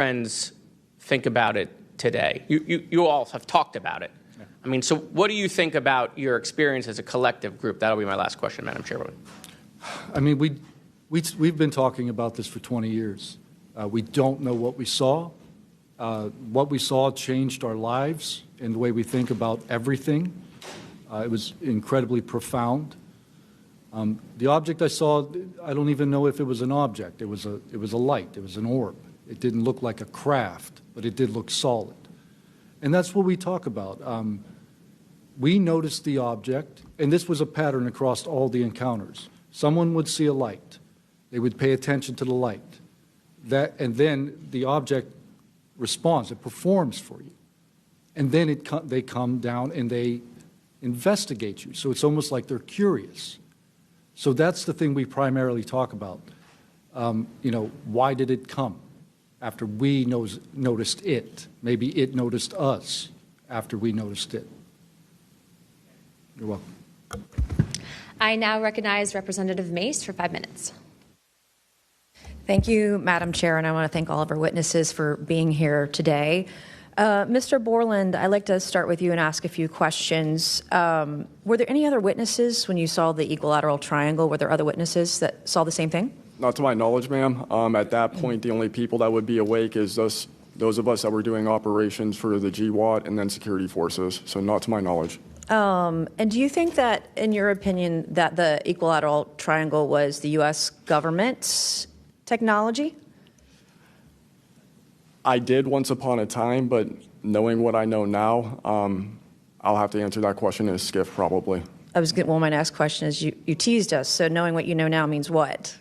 friends think about it today? You all have talked about it. Yeah. I mean, so what do you think about your experience as a collective group? That'll be my last question, Madam Chairwoman. I mean, we've been talking about this for 20 years. We don't know what we saw. What we saw changed our lives and the way we think about everything. It was incredibly profound. The object I saw, I don't even know if it was an object. It was a light. It was an orb. It didn't look like a craft, but it did look solid. And that's what we talk about. We noticed the object, and this was a pattern across all the encounters. Someone would see a light. They would pay attention to the light. And then the object responds. It performs for you. And then they come down and they investigate you. So it's almost like they're curious. So that's the thing we primarily talk about. Why did it come after we noticed it? Maybe it noticed us after we noticed it. You're welcome. I now recognize Representative Mace for 5 minutes. Thank you, Madam Chair, and I want to thank all of our witnesses for being here today. Mr. Borland, I'd like to start with you and ask a few questions. Were there any other witnesses when you saw the equilateral triangle? Were there other witnesses that saw the same thing? Not to my knowledge, ma'am. At that point, the only people that would be awake is those of us that were doing operations for the GWAT and then security forces. So not to my knowledge. And do you think that, in your opinion, that the equilateral triangle was the U.S. government's technology? I did once upon a time, but knowing what I know now, I'll have to answer that question in a skiff probably. Well, my next question is, you teased us, so knowing what you know now means what?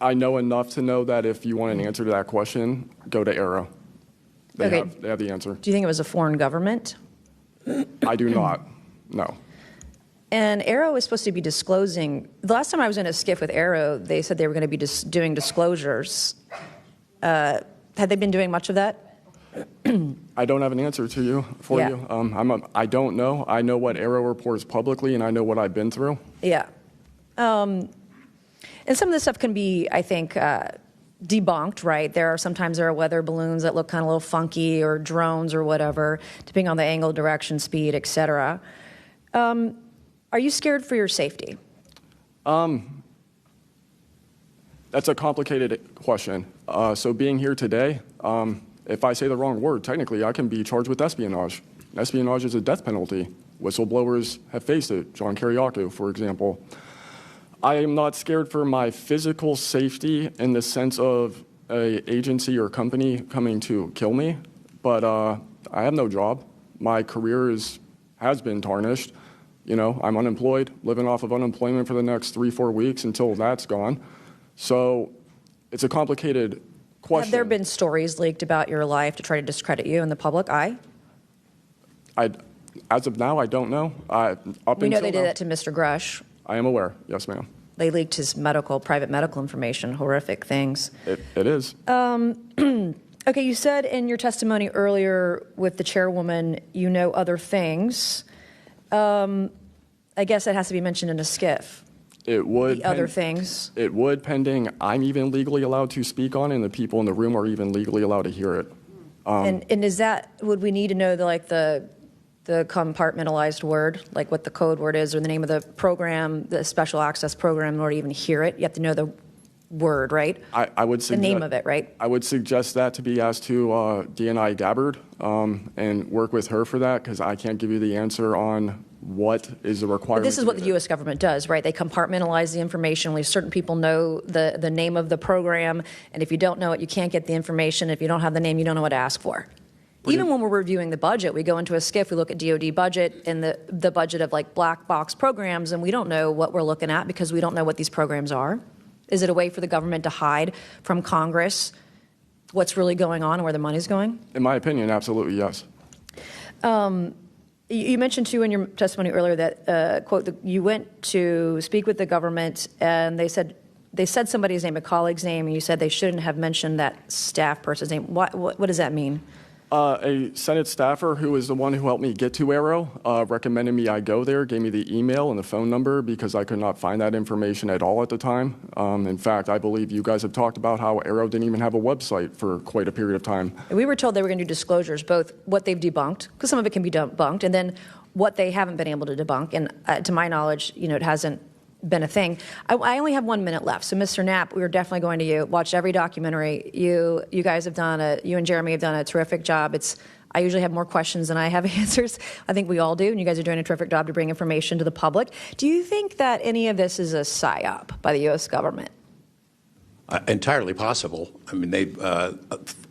I know enough to know that if you want an answer to that question, go to Arrow. They have the answer. Do you think it was a foreign government? I do not, no. And Arrow is supposed to be disclosing. The last time I was in a skiff with Arrow, they said they were going to be doing disclosures. Had they been doing much of that? I don't have an answer to you you. I don't know. I know what Arrow reports publicly, and I know what I've been through. Yeah. And some of this stuff can be, I think, debunked, right? Sometimes there are weather balloons that look kind of a little funky, or drones or whatever, depending on the angle, direction, speed, et cetera. Are you scared for your safety? That's a complicated question. So being here today, if I say the wrong word, technically I can be charged with espionage. Espionage is a death penalty. Whistleblowers have faced it. John Kiriakou, for example. I am not scared for my physical safety in the sense of an agency or company coming to kill me, but I have no job. My career has been tarnished. I'm unemployed, living off of unemployment for the next 3-4 weeks until that's gone. So it's a complicated question. Have there been stories leaked about your life to try to discredit you in the public eye? As of now, I don't know. We know they did that to Mr. Grush. I am aware. Yes, ma'am. They leaked his private medical information, horrific things. It is. Okay, you said in your testimony earlier with the chairwoman, you know other things. I guess that has to be mentioned in a skiff. It would. The other things. It would, pending I'm even legally allowed to speak on, and the people in the room are even legally allowed to hear it. And is that, would we need to know the compartmentalized word, like what the code word is, or the name of the program, the special access program, in order to even hear it? You have to know the word, right? I would suggest the name of it, right? I would suggest that to be asked to DNI Gabbard and work with her for that, because I can't give you the answer on what is the requirement. But this is what the U.S. government does, right? They compartmentalize the information. Only certain people know the name of the program, and if you don't know it, you can't get the information. If you don't have the name, you don't know what to ask for. Even when we're reviewing the budget, we go into a skiff, we look at DOD budget and the budget of like black box programs, and we don't know what we're looking at because we don't know what these programs are. Is it a way for the government to hide from Congress what's really going on and where the money's going? In my opinion, absolutely, yes. You mentioned, too, in your testimony earlier that, quote, you went to speak with the government and they said somebody's name, a colleague's name, and you said they shouldn't have mentioned that staff person's name. What does that mean? A Senate staffer who is the one who helped me get to Arrow recommended me I go there, gave me the email and the phone number because I could not find that information at all at the time. In fact, I believe you guys have talked about how Arrow didn't even have a website for quite a period of time. We were told they were going to do disclosures, both what they've debunked, because some of it can be debunked, and then what they haven't been able to debunk. And to my knowledge, it hasn't been a thing. I only have 1 minute left. So, Mr. Knapp, we are definitely going to you. Watch every documentary. You guys have you and Jeremy have done a terrific job. I usually have more questions than I have answers. I think we all do, and you guys are doing a terrific job to bring information to the public. Do you think that any of this is a psyop by the U.S. government? Entirely possible. I mean,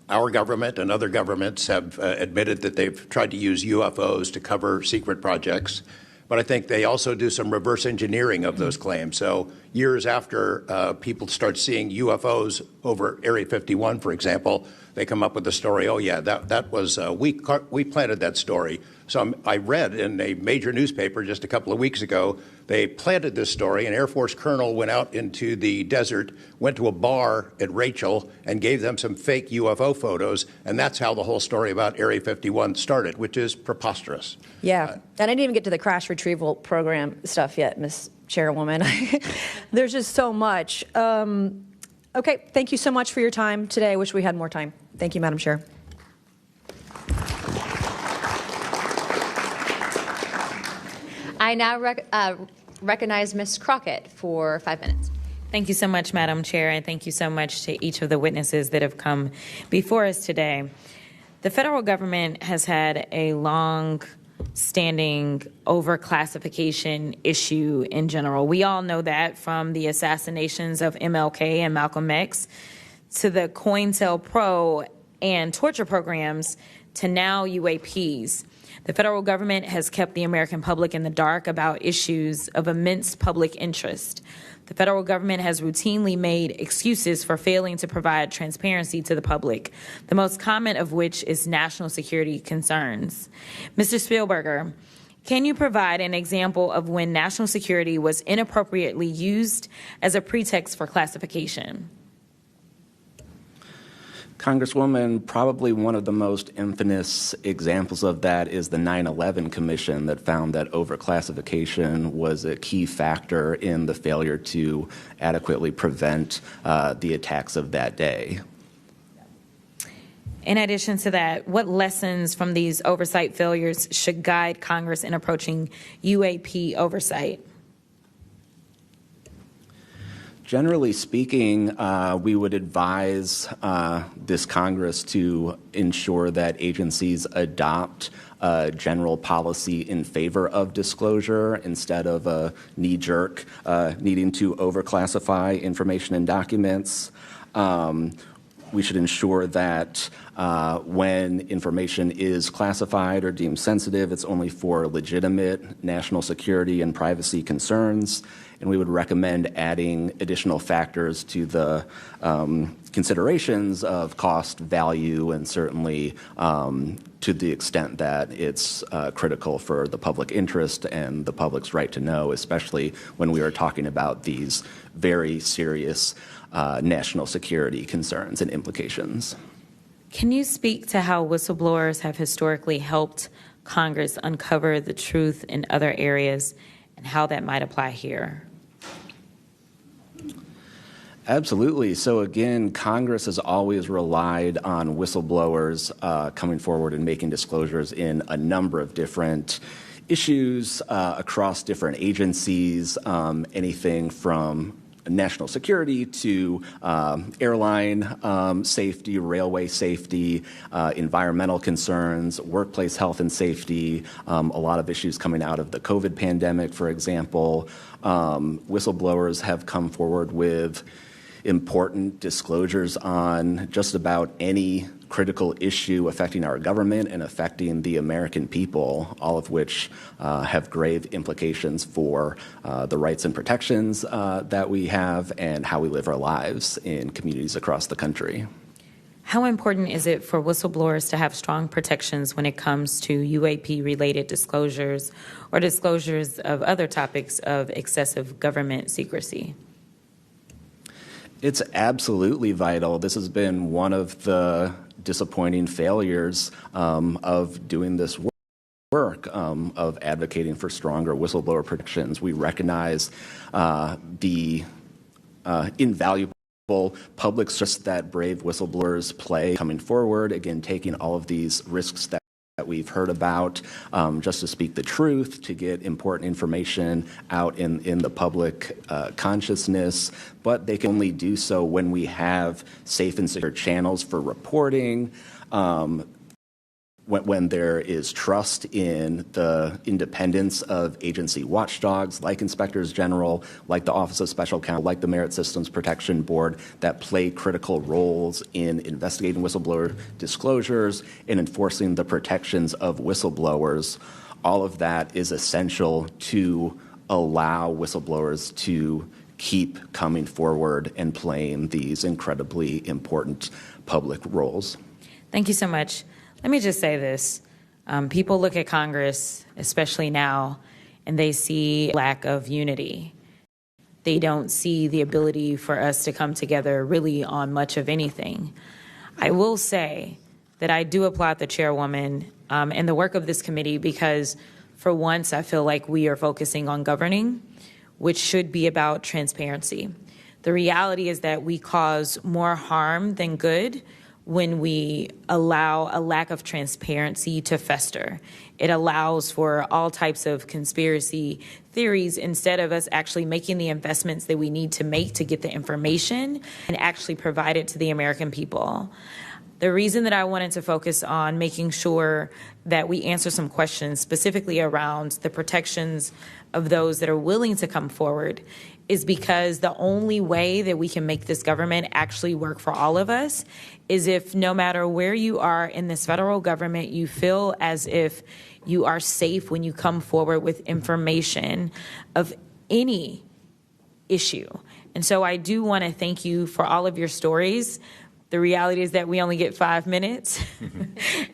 our government and other governments have admitted that they've tried to use UFOs to cover secret projects. But I think they also do some reverse engineering of those claims. So years after people start seeing UFOs over Area 51, for example, they come up with the story, oh, yeah, that was, we planted that story. So I read in a major newspaper just a couple of weeks ago, they planted this story. An Air Force colonel went out into the desert, went to a bar at Rachel, and gave them some fake UFO photos. And that's how the whole story about Area 51 started, which is preposterous. Yeah. And I didn't even get to the crash retrieval program stuff yet, Ms. Chairwoman. There's just so much. Okay. Thank you so much for your time today. I wish we had more time. Thank you, Madam Chair. I now recognize Ms. Crockett for 5 minutes. Thank you so much, Madam Chair, and thank you so much to each of the witnesses that have come before us today. The federal government has had a long-standing overclassification issue in general. We all know that, from the assassinations of MLK and Malcolm X to the COINTELPRO and torture programs to now UAPs. The federal government has kept the American public in the dark about issues of immense public interest. The federal government has routinely made excuses for failing to provide transparency to the public, the most common of which is national security concerns. Mr. Spielberger, can you provide an example of when national security was inappropriately used as a pretext for classification? Congresswoman, probably one of the most infamous examples of that is the 9/11 Commission that found that overclassification was a key factor in the failure to adequately prevent the attacks of that day. In addition to that, what lessons from these oversight failures should guide Congress in approaching UAP oversight? Generally speaking, we would advise this Congress to ensure that agencies adopt a general policy in favor of disclosure instead of a knee-jerk needing to overclassify information and documents. We should ensure that when information is classified or deemed sensitive, it's only for legitimate national security and privacy concerns. And we would recommend adding additional factors to the considerations of cost, value, and certainly to the extent that it's critical for the public interest and the public's right to know, especially when we are talking about these very serious national security concerns and implications. Can you speak to how whistleblowers have historically helped Congress uncover the truth in other areas and how that might apply here? Absolutely. So again, Congress has always relied on whistleblowers coming forward and making disclosures in a number of different issues across different agencies, anything from national security to airline safety, railway safety, environmental concerns, workplace health and safety, a lot of issues coming out of the COVID pandemic, for example. Whistleblowers have come forward with important disclosures on just about any critical issue affecting our government and affecting the American people, all of which have grave implications for the rights and protections that we have and how we live our lives in communities across the country. How important is it for whistleblowers to have strong protections when it comes to UAP-related disclosures or disclosures of other topics of excessive government secrecy? It's absolutely vital. This has been one of the disappointing failures of doing this work of advocating for stronger whistleblower protections. We recognize the invaluable public service that brave whistleblowers play coming forward, again, taking all of these risks that we've heard about just to speak the truth, to get important information out in the public consciousness, but they can only do so when we have safe and secure channels for reporting, when there is trust in the independence of agency watchdogs like inspectors general, like the Office of Special Counsel, like the Merit Systems Protection Board, that play critical roles in investigating whistleblower disclosures and enforcing the protections of whistleblowers. All of that is essential to allow whistleblowers to keep coming forward and playing these incredibly important public roles. Thank you so much. Let me just say this. People look at Congress, especially now, and they see lack of unity. They don't see the ability for us to come together really on much of anything. I will say that I do applaud the chairwoman and the work of this committee because for once I feel like we are focusing on governing, which should be about transparency. The reality is that we cause more harm than good when we allow a lack of transparency to fester. It allows for all types of conspiracy theories instead of us actually making the investments that we need to make to get the information and actually provide it to the American people. The reason that I wanted to focus on making sure that we answer some questions specifically around the protections of those that are willing to come forward is because the only way that we can make this government actually work for all of us is if no matter where you are in this federal government, you feel as if you are safe when you come forward with information of any issue. And so I do want to thank you for all of your stories. The reality is that we only get 5 minutes,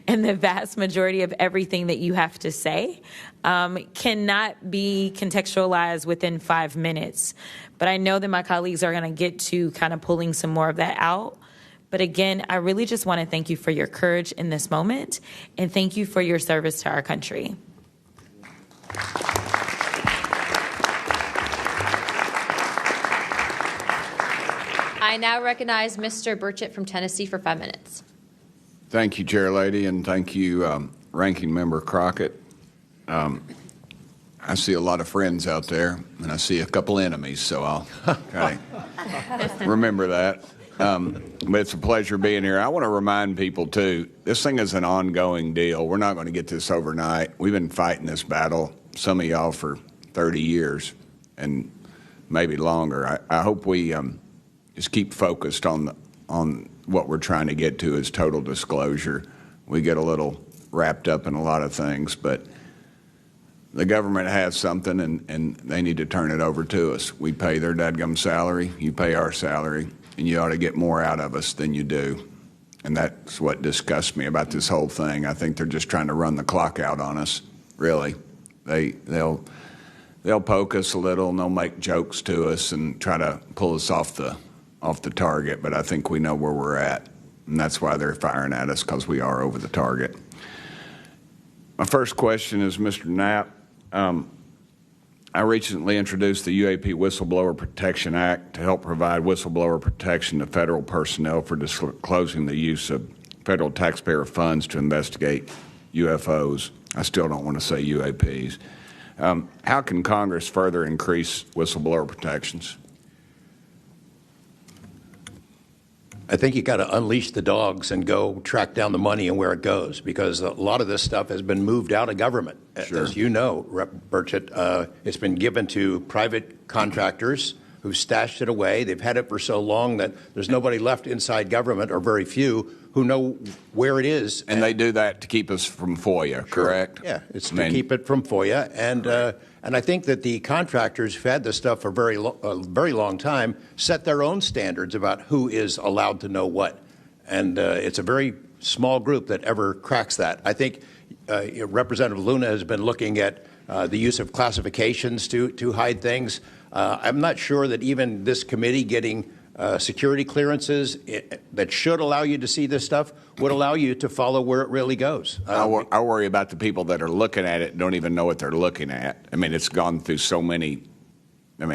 and the vast majority of everything that you have to say cannot be contextualized within 5 minutes. But I know that my colleagues are going to get to kind of pulling some more of that out. But again, I really just want to thank you for your courage in this moment, and thank you for your service to our country. I now recognize Mr. Burchett from Tennessee for 5 minutes. Thank you, Chair Lady, and thank you, Ranking Member Crockett. I see a lot of friends out there, and I see a couple enemies, so I'll kind of remember that. But it's a pleasure being here. I want to remind people, too, this thing is an ongoing deal. We're not going to get this overnight. We've been fighting this battle, some of y'all, for 30 years and maybe longer. I hope we just keep focused on what we're trying to get to is total disclosure. We get a little wrapped up in a lot of things, but the government has something, and they need to turn it over to us. We pay their dadgum salary, you pay our salary, and you ought to get more out of us than you do. And that's what disgusts me about this whole thing. I think they're just trying to run the clock out on us, really. They'll poke us a little, and they'll make jokes to us and try to pull us off the target, but I think we know where we're at, and that's why they're firing at us, because we are over the target. My first question is, Mr. Knapp, I recently introduced the UAP Whistleblower Protection Act to help provide whistleblower protection to federal personnel for disclosing the use of federal taxpayer funds to investigate UFOs. I still don't want to say UAPs. How can Congress further increase whistleblower protections? I think you got to unleash the dogs and go track down the money and where it goes, because a lot of this stuff has been moved out of government. Sure. As you know, Rep. Burchett, it's been given to private contractors who've stashed it away. They've had it for so long that there's nobody left inside government, or very few, who know where it is. And they do that to keep us from FOIA, correct? Yeah, it's to keep it from FOIA. And I think that the contractors who've had this stuff for a very long time set their own standards about who is allowed to know what. And it's a very small group that ever cracks that. I think Representative Luna has been looking at the use of classifications to hide things. I'm not sure that even this committee getting security clearances that should allow you to see this stuff would allow you to follow where it really goes. I worry about the people that are looking at it and don't even know what they're looking at. I mean, it's gone through so many,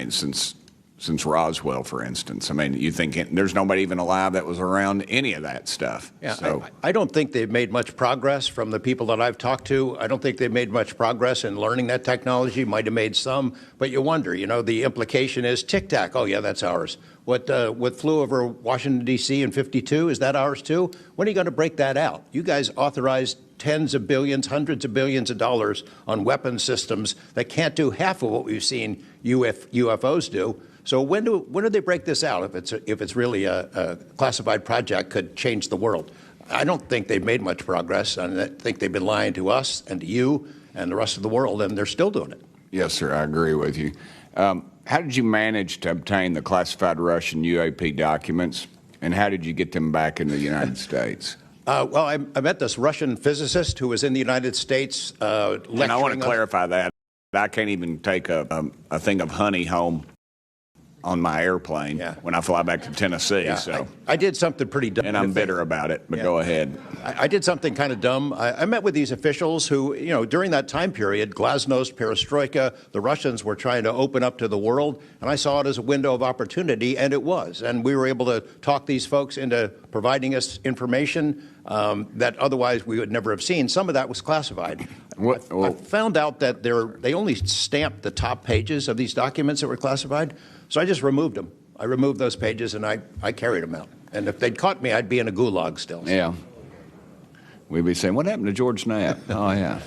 since Roswell, for instance. I mean, you think there's nobody even alive that was around any of that stuff. Yeah, so. I don't think they've made much progress from the people that I've talked to. I don't think they've made much progress in learning that technology. Might have made some, but you wonder, the implication is tic-tac. Oh, yeah, that's ours. What flew over Washington, D.C. in 52, is that ours too? When are you going to break that out? You guys authorized tens of billions, hundreds of billions of dollars on weapon systems that can't do half of what we've seen UFOs do. So when do they break this out? If it's really a classified project, could change the world. I don't think they've made much progress, and I think they've been lying to us and to you and the rest of the world, and they're still doing it. Yes, sir. I agree with you. How did you manage to obtain the classified Russian UAP documents, and how did you get them back in the United States? Well, I met this Russian physicist who was in the United States lecturing. And I want to clarify that. I can't even take a thing of honey home on my airplane when I fly back to Tennessee. Yeah, so I did something pretty dumb. And I'm bitter about it, but go ahead. I did something kind of dumb. I met with these officials who, during that time period, glasnost, perestroika, the Russians were trying to open up to the world, and I saw it as a window of opportunity, and it was. And we were able to talk these folks into providing us information that otherwise we would never have seen. Some of that was classified. I found out that they only stamped the top pages of these documents that were classified, so I just removed them. I removed those pages, and I carried them out. And if they'd caught me, I'd be in a gulag still. Yeah. We'd be saying, what happened to George Knapp? Oh, yeah.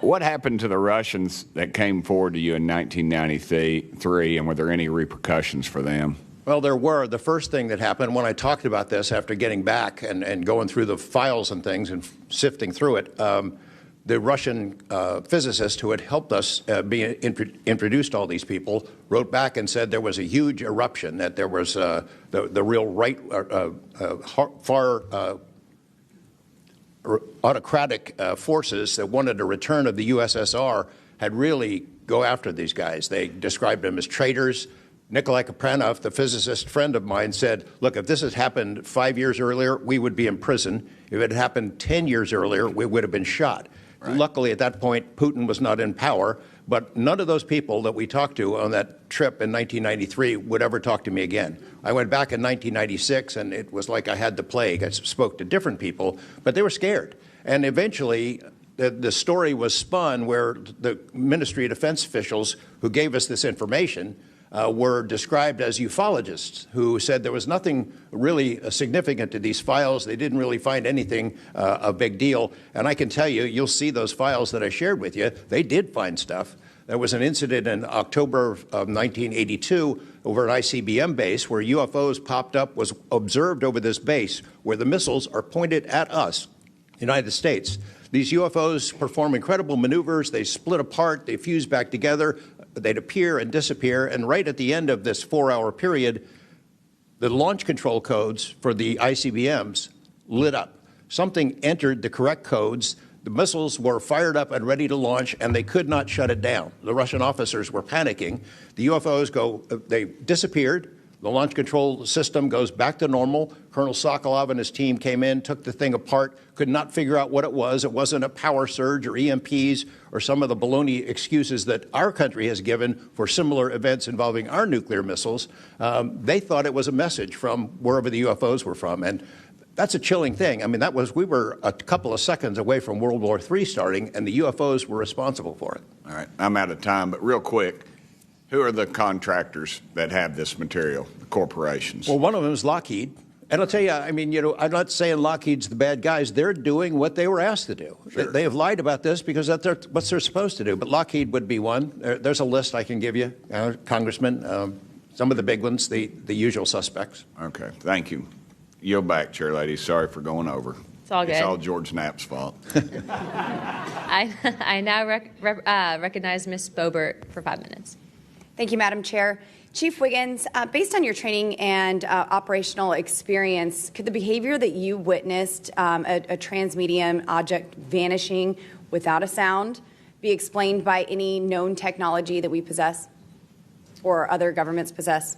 What happened to the Russians that came forward to you in 1993, and were there any repercussions for them? Well, there were. The first thing that happened when I talked about this after getting back and going through the files and things and sifting through it, the Russian physicist who had helped us introduced all these people wrote back and said there was a huge eruption, that there was the real right, far autocratic forces that wanted a return of the USSR had really go after these guys. They described them as traitors. Nikolai Kapranov, the physicist friend of mine, said, look, if this had happened 5 years earlier, we would be in prison. If it had happened 10 years earlier, we would have been shot. Right. Luckily, at that point, Putin was not in power, but none of those people that we talked to on that trip in 1993 would ever talk to me again. I went back in 1996, and it was like I had the plague. I spoke to different people, but they were scared. And eventually, the story was spun where the Ministry of Defense officials who gave us this information were described as ufologists who said there was nothing really significant to these files. They didn't really find anything a big deal. And I can tell you, you'll see those files that I shared with you, they did find stuff. There was an incident in October of 1982 over at ICBM base where UFOs popped up, was observed over this base where the missiles are pointed at us, United States. These UFOs perform incredible maneuvers. They split apart. They fuse back together. They'd appear and disappear. And right at the end of this 4-hour period, the launch control codes for the ICBMs lit up. Something entered the correct codes. The missiles were fired up and ready to launch, and they could not shut it down. The Russian officers were panicking. The UFOs they disappeared. The launch control system goes back to normal. Colonel Sokolov and his team came in, took the thing apart, could not figure out what it was. It wasn't a power surge or EMPs or some of the baloney excuses that our country has given for similar events involving our nuclear missiles. They thought it was a message from wherever the UFOs were from. And that's a chilling thing. I mean, we were a couple of seconds away from World War III starting, and the UFOs were responsible for it. All right, I'm out of time, but real quick, who are the contractors that have this material, the corporations? Well, one of them is Lockheed. And I'll tell you, I mean, I'm not saying Lockheed's the bad guys. They're doing what they were asked to do. Sure. They have lied about this because that's what they're supposed to do. But Lockheed would be one. There's a list I can give you, Congressman. Some of the big ones, the usual suspects. Okay, thank you. Yield back, Chair Lady. Sorry for going over. It's all good. It's all George Knapp's fault. I now recognize Ms. Boebert for 5 minutes. Thank you, Madam Chair. Chief Wiggins, based on your training and operational experience, could the behavior that you witnessed, a transmedium object vanishing without a sound, be explained by any known technology that we possess or other governments possess?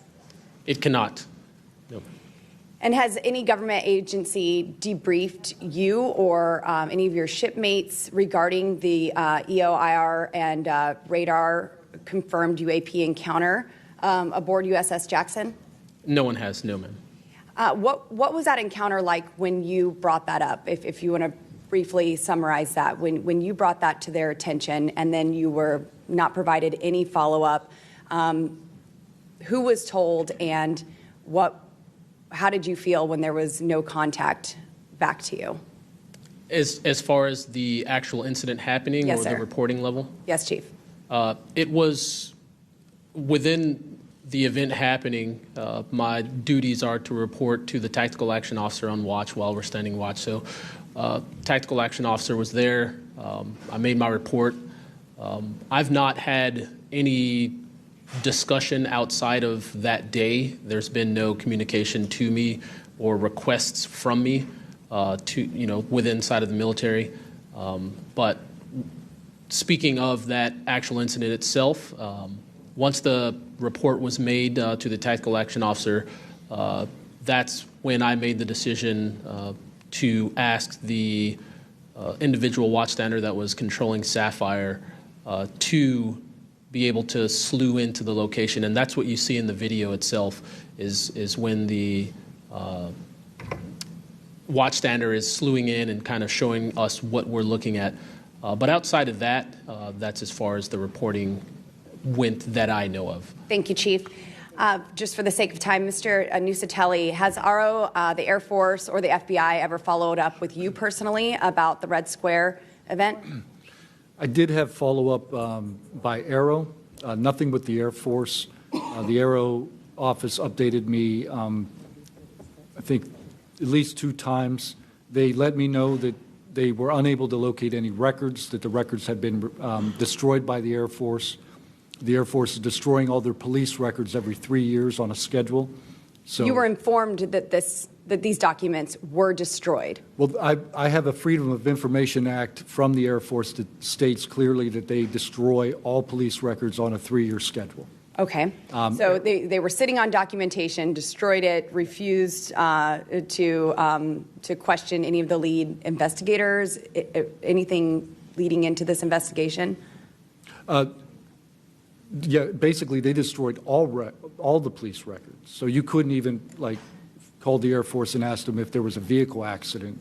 It cannot. No. And has any government agency debriefed you or any of your shipmates regarding the EOIR and radar confirmed UAP encounter aboard USS Jackson? No one has, no, ma'am. What was that encounter like when you brought that up? If you want to briefly summarize that, when you brought that to their attention and then you were not provided any follow-up, who was told and how did you feel when there was no contact back to you? As far as the actual incident happening, yes, or sir. the reporting level? Yes, Chief. It was within the event happening. My duties are to report to the tactical action officer on watch while we're standing watch. So tactical action officer was there. I made my report. I've not had any discussion outside of that day. There's been no communication to me or requests from me within side of the military. But speaking of that actual incident itself, once the report was made to the tactical action officer, that's when I made the decision to ask the individual watchstander that was controlling Sapphire to be able to slew into the location. And that's what you see in the video itself is when the watchstander is slewing in and kind of showing us what we're looking at. But outside of that, that's as far as the reporting went that I know of. Thank you, Chief. Just for the sake of time, Mr. Nusatelli, has RO, the Air Force, or the FBI ever followed up with you personally about the Red Square event? I did have follow-up by Aero, nothing with the Air Force. The Aero office updated me, I think, at least 2 times. They let me know that they were unable to locate any records, that the records had been destroyed by the Air Force. The Air Force is destroying all their police records every 3 years on a schedule. So you were informed that these documents were destroyed. Well, I have a Freedom of Information Act from the Air Force that states clearly that they destroy all police records on a 3-year schedule. Okay. So they were sitting on documentation, destroyed it, refused to question any of the lead investigators, anything leading into this investigation? Yeah, basically they destroyed all the police records. So you couldn't even call the Air Force and ask them if there was a vehicle accident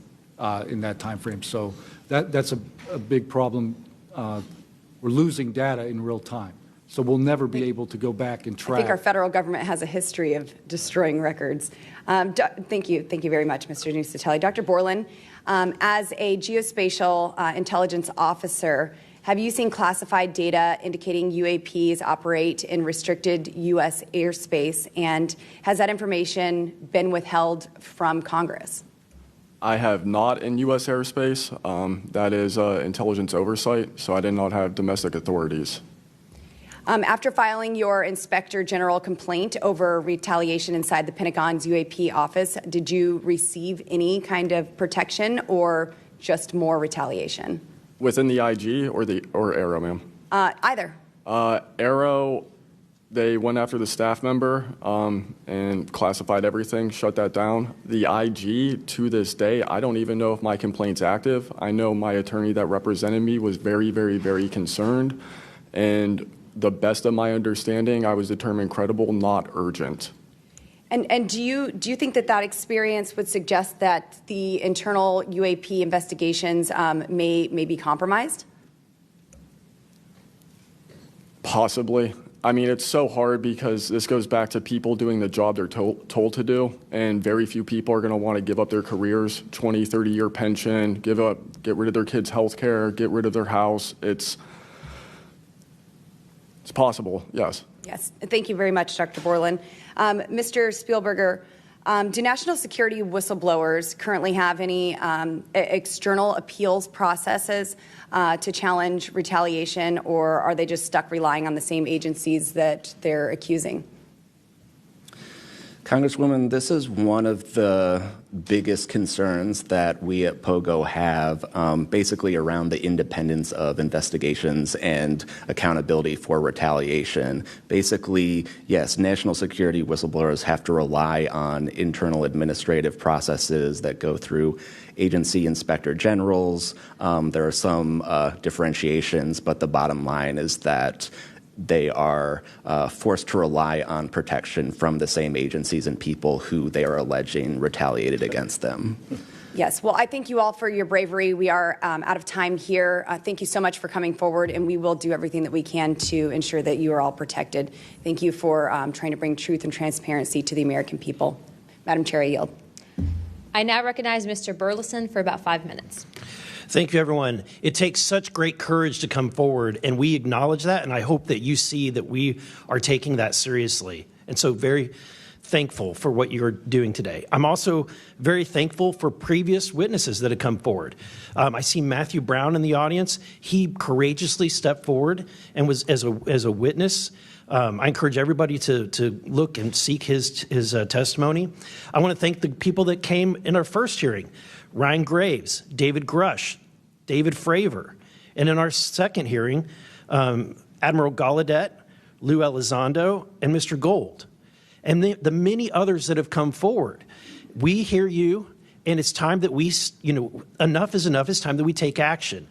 in that time frame. So that's a big problem. We're losing data in real time. So we'll never be able to go back and track. I think our federal government has a history of destroying records. Thank you very much, Mr. Nusatelli. Dr. Borland, as a geospatial intelligence officer, have you seen classified data indicating UAPs operate in restricted U.S. airspace, and has that information been withheld from Congress? I have not in U.S. airspace. That is intelligence oversight, so I did not have domestic authorities. After filing your Inspector General complaint over retaliation inside the Pentagon's UAP office, did you receive any kind of protection or just more retaliation? Within the IG or Aero, ma'am? Either. Aero, they went after the staff member and classified everything, shut that down. The IG, to this day, I don't even know if my complaint's active. I know my attorney that represented me was very, very, very concerned. And the best of my understanding, I was determined credible, not urgent. And do you think that experience would suggest that the internal UAP investigations may be compromised? Possibly. I mean, it's so hard because this goes back to people doing the job they're told to do, and very few people are going to want to give up their careers, 20, 30-year pension, get rid of their kids' health care, get rid of their house. It's possible, yes. Yes. Thank you very much, Dr. Borland. Mr. Spielberger, do national security whistleblowers currently have any external appeals processes to challenge retaliation, or are they just stuck relying on the same agencies that they're accusing? Congresswoman, this is one of the biggest concerns that we at POGO have, basically around the independence of investigations and accountability for retaliation. Basically, yes, national security whistleblowers have to rely on internal administrative processes that go through agency inspector generals. There are some differentiations, but the bottom line is that they are forced to rely on protection from the same agencies and people who they are alleging retaliated against them. Yes. Well, I thank you all for your bravery. We are out of time here. Thank you so much for coming forward, and we will do everything that we can to ensure that you are all protected. Thank you for trying to bring truth and transparency to the American people. Madam Chair, I yield. I now recognize Mr. Burleson for about 5 minutes. Thank you, everyone. It takes such great courage to come forward, and we acknowledge that, and I hope that you see that we are taking that seriously. And so very thankful for what you're doing today. I'm also very thankful for previous witnesses that have come forward. I see Matthew Brown in the audience. He courageously stepped forward and was as a witness. I encourage everybody to look and seek his testimony. I want to thank the people that came in our first hearing: Ryan Graves, David Grush, David Fravor. And in our second hearing, Admiral Gallaudet, Luis Elizondo, and Mr. Gold. And the many others that have come forward. We hear you, and it's time that we, enough is enough. It's time that we take action.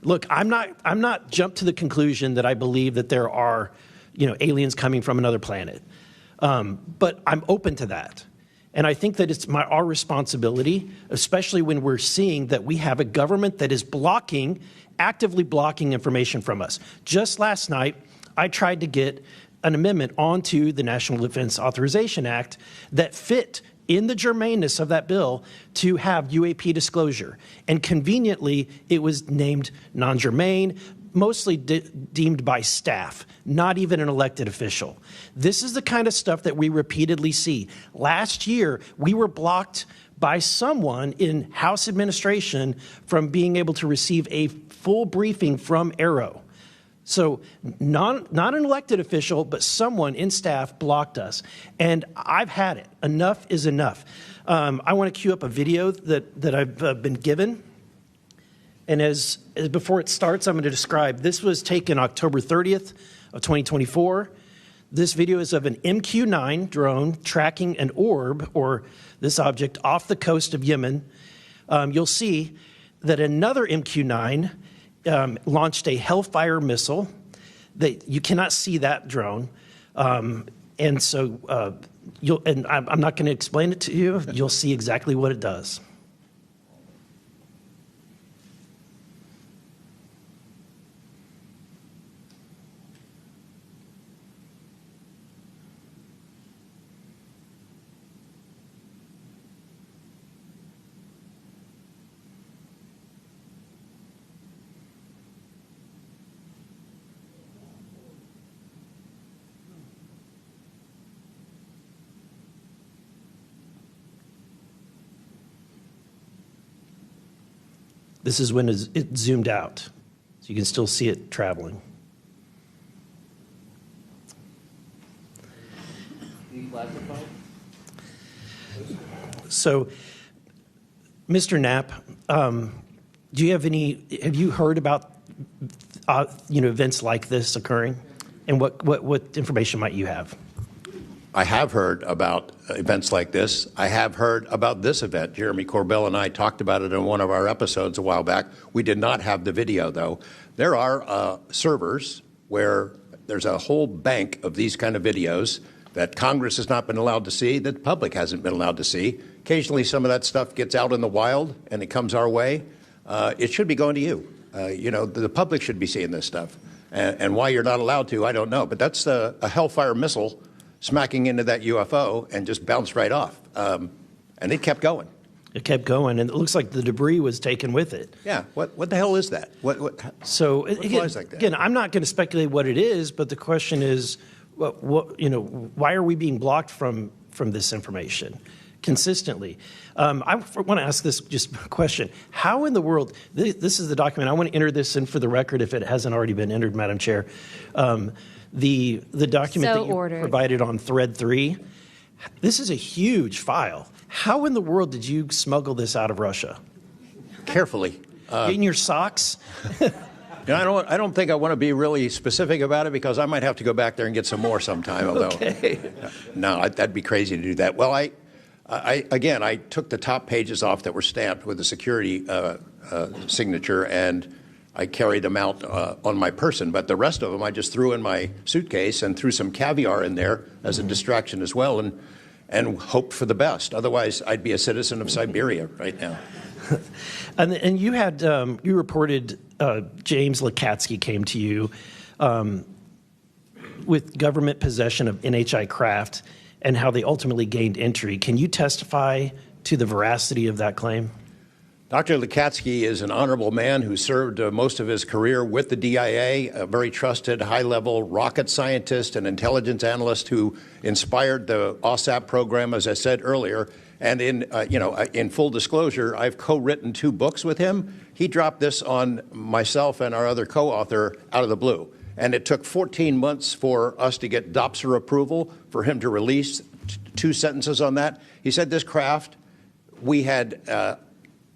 Look, I'm not jumped to the conclusion that I believe that there are, aliens coming from another planet. But I'm open to that. And I think that it's our responsibility, especially when we're seeing that we have a government that is actively blocking information from us. Just last night, I tried to get an amendment onto the National Defense Authorization Act that fit in the germaneness of that bill to have UAP disclosure. And conveniently, it was named non-germane, mostly deemed by staff, not even an elected official. This is the kind of stuff that we repeatedly see. Last year, we were blocked by someone in House administration from being able to receive a full briefing from Arrow. So not an elected official, but someone in staff blocked us. And I've had it. Enough is enough. I want to cue up a video that I've been given. And as before it starts, I'm going to describe. This was taken October 30th of 2024. This video is of an MQ-9 drone tracking an orb, or this object, off the coast of Yemen. You'll see that another MQ-9 launched a Hellfire missile. That you cannot see that drone, and so I'm not going to explain it to you. You'll see exactly what it does. This is when it zoomed out, so you can still see it traveling. So, Mr. Knapp, have you heard about events like this occurring, and what information might you have? I have heard about events like this. I have heard about this event. Jeremy Corbell and I talked about it in one of our episodes a while back. We did not have the video, though. There are servers where there's a whole bank of these kind of videos that Congress has not been allowed to see, that the public hasn't been allowed to see. Occasionally, some of that stuff gets out in the wild, and it comes our way. It should be going to you. The public should be seeing this stuff. And why you're not allowed to, I don't know. But that's a Hellfire missile smacking into that UFO and just bounced right off. And it kept going. It kept going, and it looks like the debris was taken with it. Yeah. What the hell is that? What flies like that? Again, I'm not going to speculate what it is, but the question is, why are we being blocked from this information consistently? I want to ask this just question. How in the world, this is the document, I want to enter this in for the record if it hasn't already been entered, Madam Chair. The document that you provided on thread 3, This is a huge file. How in the world did you smuggle this out of Russia? Carefully. In your socks? I don't think I want to be really specific about it because I might have to go back there and get some more sometime. Okay. No, that'd be crazy to do that. Well, I took the top pages off that were stamped with a security signature, and I carried them out on my person. But the rest of them I just threw in my suitcase and threw some caviar in there as a distraction as well, and hoped for the best. Otherwise, I'd be a citizen of Siberia right now. And you had you reported James Lakatsky came to you with government possession of NHI craft and how they ultimately gained entry. Can you testify to the veracity of that claim? Dr. Lakatsky is an honorable man who served most of his career with the DIA, a very trusted, high-level rocket scientist and intelligence analyst who inspired the OSAP program, as I said earlier. And in full disclosure, I've co-written 2 books with him. He dropped this on myself and our other co-author out of the blue. And it took 14 months for us to get DOPSR approval for him to release 2 sentences on that. He said this craft, we had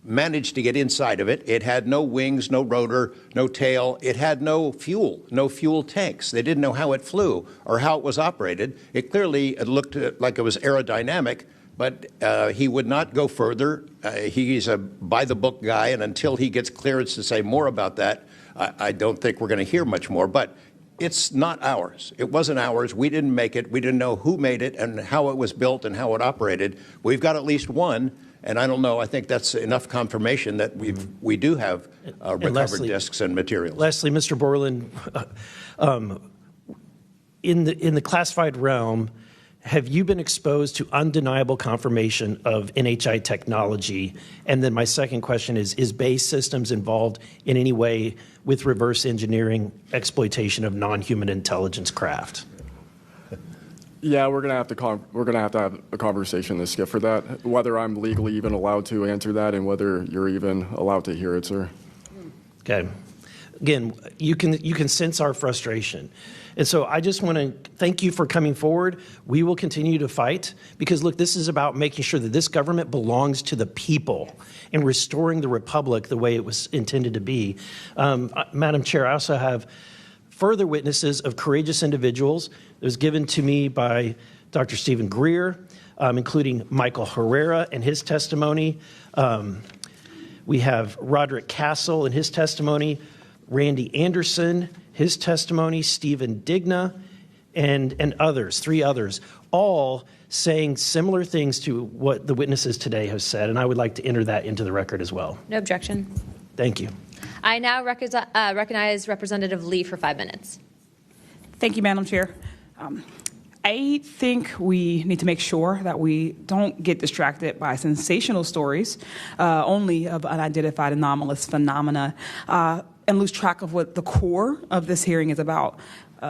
managed to get inside of it. It had no wings, no rotor, no tail. It had no fuel tanks. They didn't know how it flew or how it was operated. It clearly looked like it was aerodynamic, but he would not go further. He's a by-the-book guy, and until he gets clearance to say more about that, I don't think we're going to hear much more. But it's not ours. It wasn't ours. We didn't make it. We didn't know who made it and how it was built and how it operated. We've got at least one. And I don't know. I think that's enough confirmation that we do have recovered discs and materials. Lastly, Mr. Borland, in the classified realm, have you been exposed to undeniable confirmation of NHI technology? And then my second question is Base Systems involved in any way with reverse engineering exploitation of non-human intelligence craft? Yeah, we're gonna have to have a conversation this Skip for that. Whether I'm legally even allowed to answer that, and whether you're even allowed to hear it, sir. Okay. Again, you can sense our frustration, and so I just want to thank you for coming forward. We will continue to fight because look, this is about making sure that this government belongs to the people and restoring the republic the way it was intended to be. Madam Chair, I also have further witnesses of courageous individuals. It was given to me by Dr. Stephen Greer, including Michael Herrera and his testimony. We have Roderick Castle and his testimony, Randy Anderson, his testimony, Stephen Digna, and others, 3 others, all saying similar things to what the witnesses today have said, and I would like to enter that into the record as well. No objection. Thank you. I now recognize Representative Lee for 5 minutes. Thank you, Madam Chair. I think we need to make sure that we don't get distracted by sensational stories only of unidentified anomalous phenomena and lose track of what the core of this hearing is about.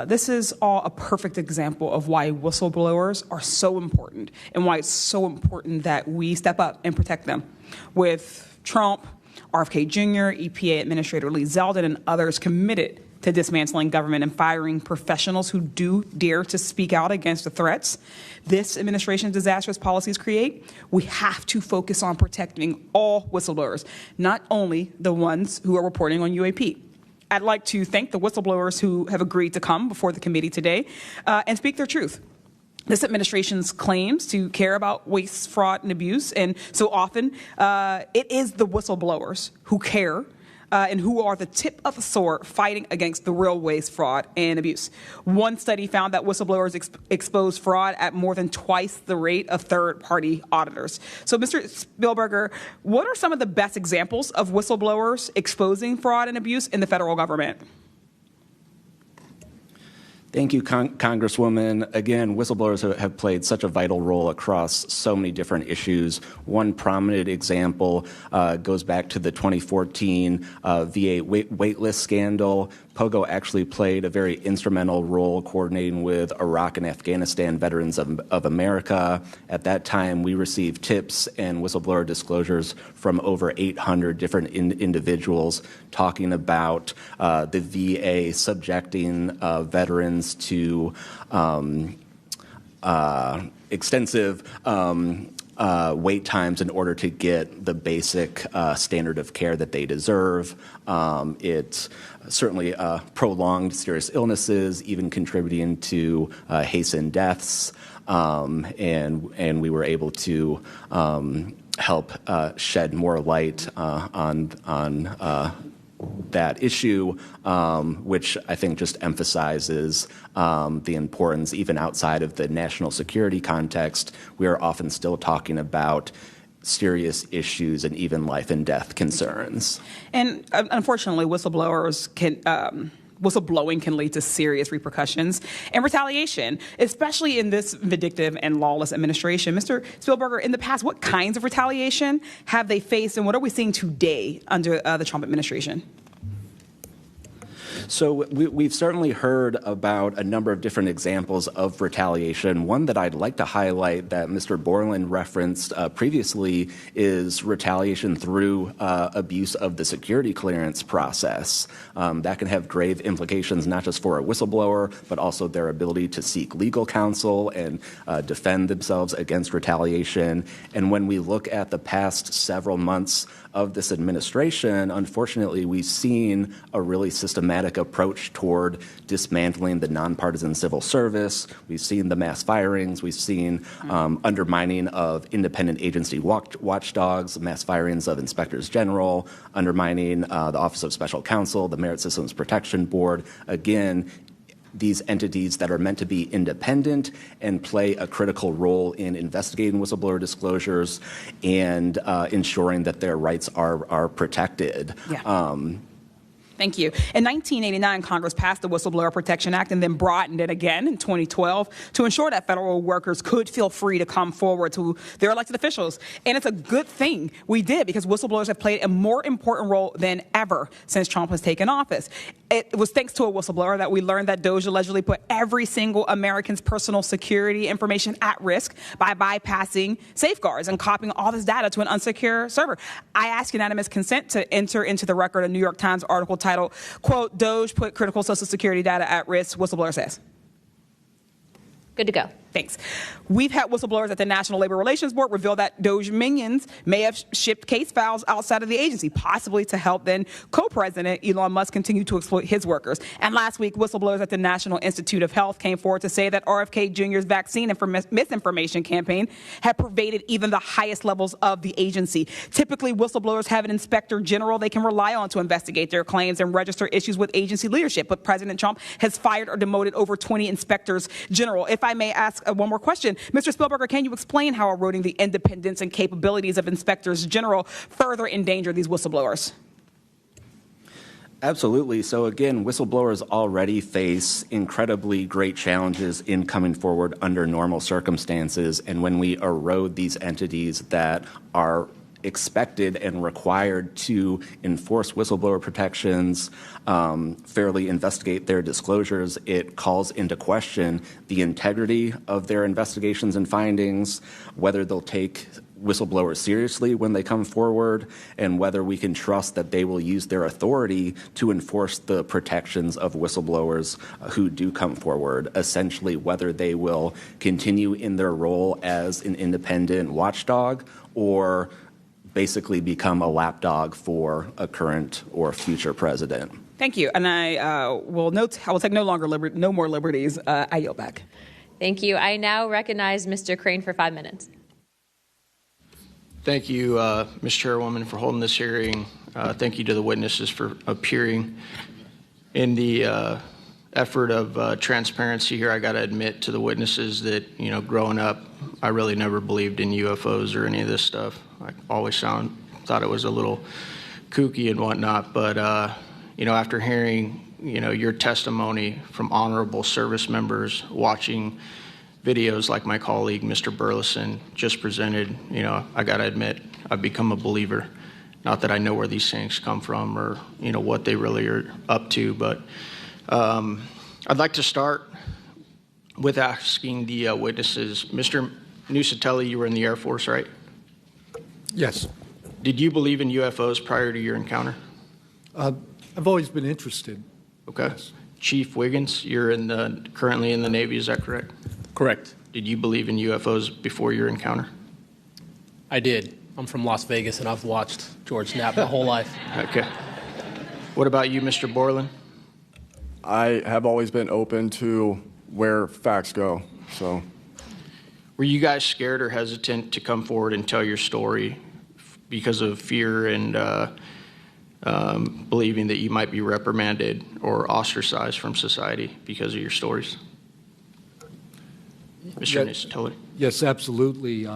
This is all a perfect example of why whistleblowers are so important and why it's so important that we step up and protect them. With Trump, RFK Jr., EPA Administrator Lee Zeldin, and others committed to dismantling government and firing professionals who do dare to speak out against the threats this administration's disastrous policies create, we have to focus on protecting all whistleblowers, not only the ones who are reporting on UAP. I'd like to thank the whistleblowers who have agreed to come before the committee today and speak their truth. This administration's claims to care about waste, fraud, and abuse, and so often it is the whistleblowers who care and who are the tip of the sword fighting against the real waste, fraud, and abuse. One study found that whistleblowers expose fraud at more than twice the rate of third-party auditors. So, Mr. Spielberger, what are some of the best examples of whistleblowers exposing fraud and abuse in the federal government? Thank you, Congresswoman. Again, whistleblowers have played such a vital role across so many different issues. One prominent example goes back to the 2014 VA waitlist scandal. Pogo actually played a very instrumental role coordinating with Iraq and Afghanistan Veterans of America. At that time, we received tips and whistleblower disclosures from over 800 different individuals talking about the VA subjecting veterans to extensive wait times in order to get the basic standard of care that they deserve. It's certainly prolonged serious illnesses, even contributing to hastened deaths. And we were able to help shed more light on that issue, which I think just emphasizes the importance, even outside of the national security context. We are often still talking about serious issues and even life and death concerns. And unfortunately, whistleblowing can lead to serious repercussions and retaliation, especially in this vindictive and lawless administration. Mr. Spielberger, in the past, what kinds of retaliation have they faced, and what are we seeing today under the Trump administration? So we've certainly heard about a number of different examples of retaliation. One that I'd like to highlight that Mr. Borland referenced previously is retaliation through abuse of the security clearance process. That can have grave implications not just for a whistleblower, but also their ability to seek legal counsel and defend themselves against retaliation. And when we look at the past several months of this administration, unfortunately, we've seen a really systematic approach toward dismantling the nonpartisan civil service. We've seen the mass firings. We've seen undermining of independent agency watchdogs, mass firings of inspectors general, undermining the Office of Special Counsel, the Merit Systems Protection Board. Again, these entities that are meant to be independent and play a critical role in investigating whistleblower disclosures and ensuring that their rights are protected. Yeah. Thank you. In 1989, Congress passed the Whistleblower Protection Act and then broadened it again in 2012 to ensure that federal workers could feel free to come forward to their elected officials. And it's a good thing we did, because whistleblowers have played a more important role than ever since Trump has taken office. It was thanks to a whistleblower that we learned that DOJ allegedly put every single American's personal security information at risk by bypassing safeguards and copying all this data to an unsecure server. I ask unanimous consent to enter into the record a New York Times article titled, quote, "DOJ put critical Social Security data at risk," whistleblower says. Good to go. Thanks. We've had whistleblowers at the National Labor Relations Board reveal that DOJ minions may have shipped case files outside of the agency, possibly to help then co-president Elon Musk continue to exploit his workers. And last week, whistleblowers at the National Institute of Health came forward to say that RFK Jr.'s vaccine misinformation campaign had pervaded even the highest levels of the agency. Typically, whistleblowers have an inspector general they can rely on to investigate their claims and register issues with agency leadership. But President Trump has fired or demoted over 20 inspectors general. If I may ask one more question, Mr. Spielberger, can you explain how eroding the independence and capabilities of inspectors general further endanger these whistleblowers? Absolutely. So again, whistleblowers already face incredibly great challenges in coming forward under normal circumstances. And when we erode these entities that are expected and required to enforce whistleblower protections, fairly investigate their disclosures, it calls into question the integrity of their investigations and findings, whether they'll take whistleblowers seriously when they come forward, and whether we can trust that they will use their authority to enforce the protections of whistleblowers who do come forward, essentially whether they will continue in their role as an independent watchdog or basically become a lapdog for a current or future president. Thank you. And I will take no more liberties. I yield back. Thank you. I now recognize Mr. Crane for 5 minutes. Thank you, Ms. Chairwoman, for holding this hearing. Thank you to the witnesses for appearing. In the effort of transparency here, I got to admit to the witnesses that, growing up, I really never believed in UFOs or any of this stuff. I always thought it was a little kooky and whatnot. But, after hearing, your testimony from honorable service members, watching videos like my colleague, Mr. Burleson, just presented, I got to admit, I've become a believer. Not that I know where these things come from or, what they really are up to, but I'd like to start with asking the witnesses. Mr. Nusatelli, you were in the Air Force, right? Yes. Did you believe in UFOs prior to your encounter? I've always been interested. Okay. Yes. Chief Wiggins, you're currently in the Navy, is that correct? Correct. Did you believe in UFOs before your encounter? I did. I'm from Las Vegas, and I've watched George Knapp my whole life. Okay. What about you, Mr. Borland? I have always been open to where facts go. So, were you guys scared or hesitant to come forward and tell your story because of fear and believing that you might be reprimanded or ostracized from society because of your stories? Mr. Nisotoli? Yes, absolutely.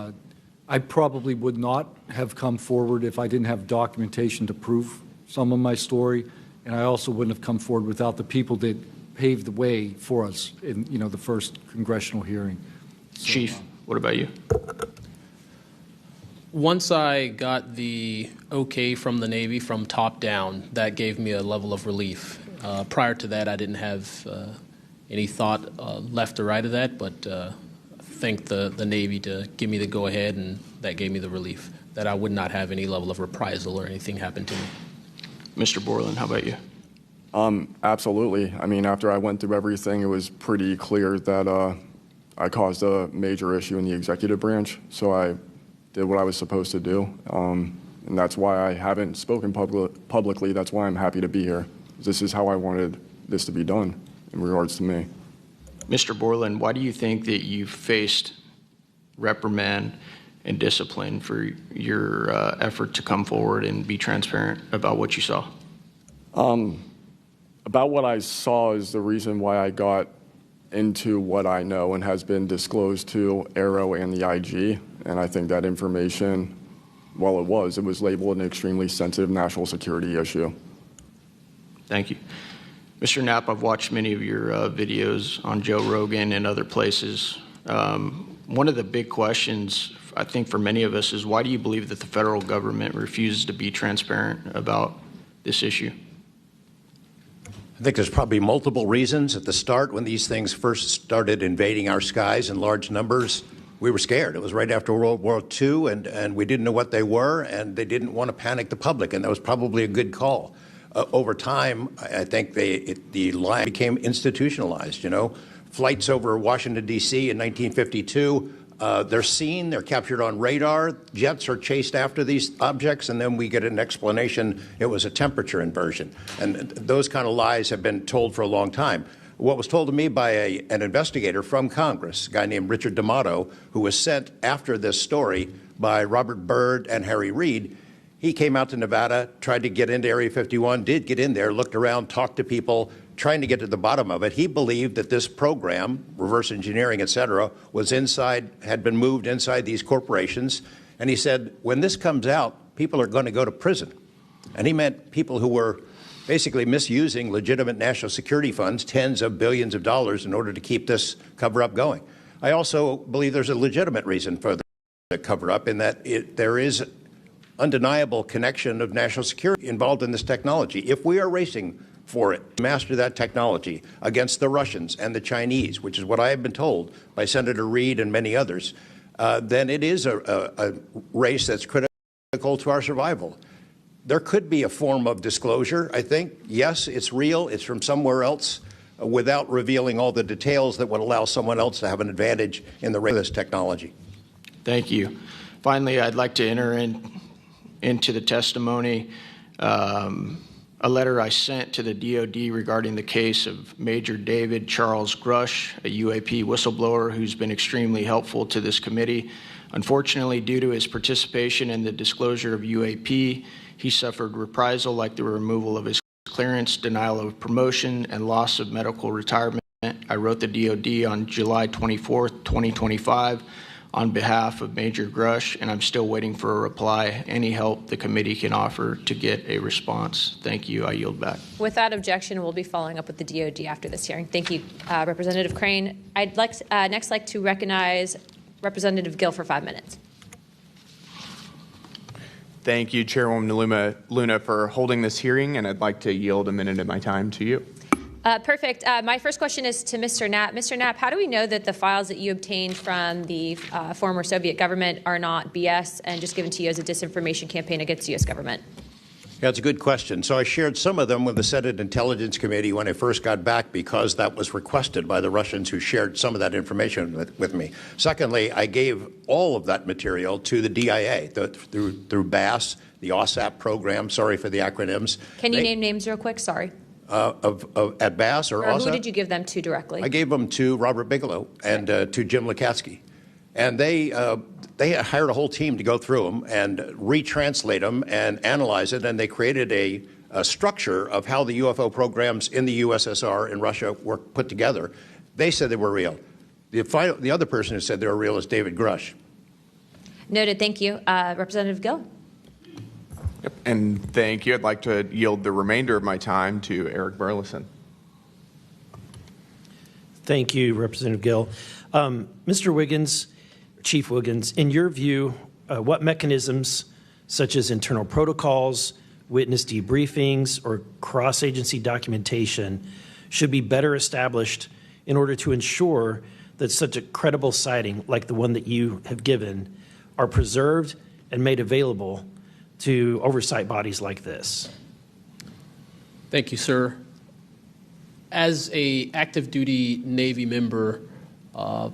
I probably would not have come forward if I didn't have documentation to prove some of my story, and I also wouldn't have come forward without the people that paved the way for us in the first congressional hearing. So, Chief, what about you? Once I got the okay from the Navy from top down, that gave me a level of relief. Prior to that, I didn't have any thought left or right of that, but thank the Navy to give me the go-ahead, and that gave me the relief that I would not have any level of reprisal or anything happen to me. Mr. Borland, how about you? Absolutely. I mean, after I went through everything, it was pretty clear that I caused a major issue in the executive branch, so I did what I was supposed to do, and that's why I haven't spoken publicly. That's why I'm happy to be here. This is how I wanted this to be done in regards to me. Mr. Borland, why do you think that you faced reprimand and discipline for your effort to come forward and be transparent about what you saw? About what I saw is the reason why I got into what I know and has been disclosed to Aero and the IG. And I think that information, well, it was labeled an extremely sensitive national security issue. Thank you. Mr. Knapp, I've watched many of your videos on Joe Rogan and other places. One of the big questions, I think, for many of us is why do you believe that the federal government refuses to be transparent about this issue? I think there's probably multiple reasons. At the start, when these things first started invading our skies in large numbers, we were scared. It was right after World War II, and we didn't know what they were, and they didn't want to panic the public, and that was probably a good call. Over time, I think the lie became institutionalized. Flights over Washington, D.C. in 1952, they're seen, they're captured on radar, jets are chased after these objects, and then we get an explanation it was a temperature inversion. And those kind of lies have been told for a long time. What was told to me by an investigator from Congress, a guy named Richard D'Amato, who was sent after this story by Robert Byrd and Harry Reid, he came out to Nevada, tried to get into Area 51, did get in there, looked around, talked to people, trying to get to the bottom of it. He believed that this program, reverse engineering, et cetera, was inside, had been moved inside these corporations. And he said, when this comes out, people are going to go to prison. And he meant people who were basically misusing legitimate national security funds, tens of billions of dollars, in order to keep this cover-up going. I also believe there's a legitimate reason for the cover-up in that there is undeniable connection of national security involved in this technology. If we are racing for it, to master that technology against the Russians and the Chinese, which is what I have been told by Senator Reid and many others, then it is a race that's critical to our survival. There could be a form of disclosure, I think. Yes, it's real, it's from somewhere else, without revealing all the details that would allow someone else to have an advantage in the race of this technology. Thank you. Finally, I'd like to enter into the testimony a letter I sent to the DOD regarding the case of Major David Charles Grush, a UAP whistleblower who's been extremely helpful to this committee. Unfortunately, due to his participation in the disclosure of UAP, he suffered reprisal like the removal of his clearance, denial of promotion, and loss of medical retirement. I wrote the DOD on July 24th, 2025, on behalf of Major Grush, and I'm still waiting for a reply. Any help the committee can offer to get a response. Thank you. I yield back. Without objection, we'll be following up with the DOD after this hearing. Thank you, Representative Crane. I'd next like to recognize Representative Gill for 5 minutes. Thank you, Chairwoman Luna, for holding this hearing, and I'd like to yield a minute of my time to you. Perfect. My first question is to Mr. Knapp. Mr. Knapp, how do we know that the files that you obtained from the former Soviet government are not BS and just given to you as a disinformation campaign against the U.S. government? Yeah, it's a good question. So I shared some of them with the Senate Intelligence Committee when I first got back because that was requested by the Russians who shared some of that information with me. Secondly, I gave all of that material to the DIA through BASS, the OSAP program. Sorry for the acronyms. Can you name names real quick? Sorry. At BASS or OSAP? Who did you give them to directly? I gave them to Robert Bigelow and to Jim Lukatsky. And they hired a whole team to go through them and retranslate them and analyze it, and they created a structure of how the UFO programs in the USSR and Russia were put together. They said they were real. The other person who said they were real is David Grush. Noted. Thank you. Representative Gill. Yep. And thank you. I'd like to yield the remainder of my time to Eric Burleson. Thank you, Representative Gill. Mr. Wiggins, Chief Wiggins, in your view, what mechanisms such as internal protocols, witness debriefings, or cross-agency documentation should be better established in order to ensure that such a credible sighting like the one that you have given are preserved and made available to oversight bodies like this? Thank you, sir. As a active duty Navy member, our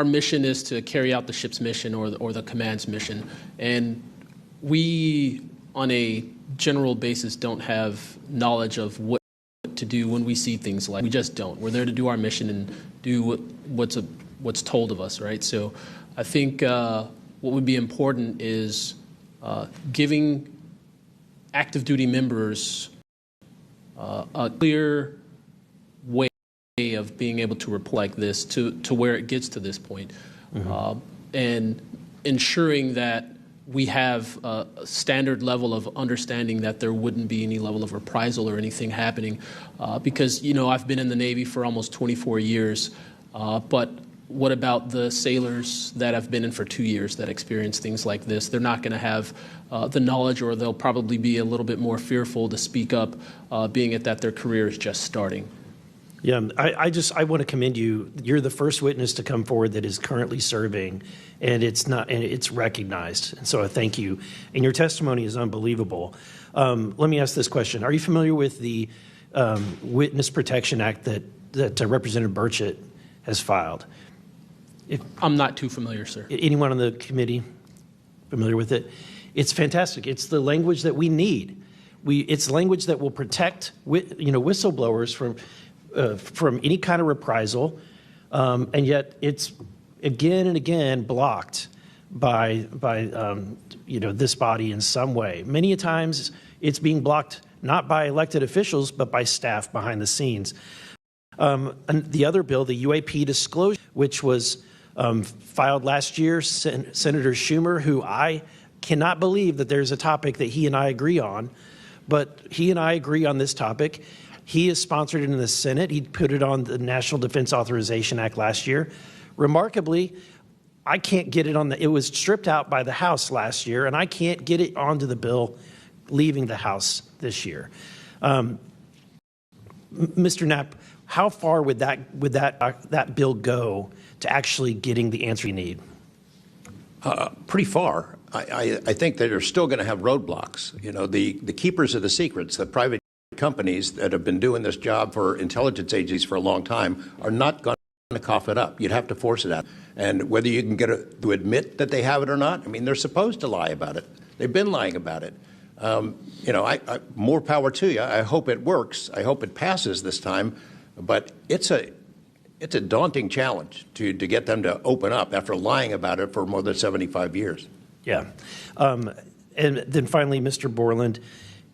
mission is to carry out the ship's mission or the command's mission. And we, on a general basis, don't have knowledge of what to do when we see things like. We just don't. We're there to do our mission and do what's told of us, right? So I think what would be important is giving active duty members a clear way of being able to report like this to where it gets to this point, and ensuring that we have a standard level of understanding that there wouldn't be any level of reprisal or anything happening, because I've been in the Navy for almost 24 years, but what about the sailors that have been in for 2 years that experience things like this? They're not going to have the knowledge, or they'll probably be a little bit more fearful to speak up, being it that their career is just starting. Yeah, I want to commend you. You're the first witness to come forward that is currently serving, and it's recognized. And so I thank you. And your testimony is unbelievable. Let me ask this question: are you familiar with the Witness Protection Act that Representative Burchett has filed? I'm not too familiar, sir. Anyone on the committee familiar with it? It's fantastic. It's the language that we need. It's language that will protect whistleblowers from any kind of reprisal, and yet it's again and again blocked by this body in some way. Many a times it's being blocked not by elected officials but by staff behind the scenes. And the other bill, the UAP disclosure, which was filed last year, Senator Schumer, who I cannot believe that there's a topic that he and I agree on, but he and I agree on this topic. He has sponsored it in the Senate. He put it on the National Defense Authorization Act last year. Remarkably, I can't get it it was stripped out by the House last year, and I can't get it onto the bill leaving the House this year. Mr. Knapp, how far would that bill go to actually getting the answer you need? Pretty far. I think that they're still going to have roadblocks. The keepers of the secrets, the private companies that have been doing this job for intelligence agencies for a long time, are not going to cough it up. You'd have to force it out. And whether you can get it to admit that they have it or not, they're supposed to lie about it. They've been lying about it. More power to you. I hope it works. I hope it passes this time. But it's a daunting challenge to get them to open up after lying about it for more than 75 years. Yeah. And then finally, Mr. Borland,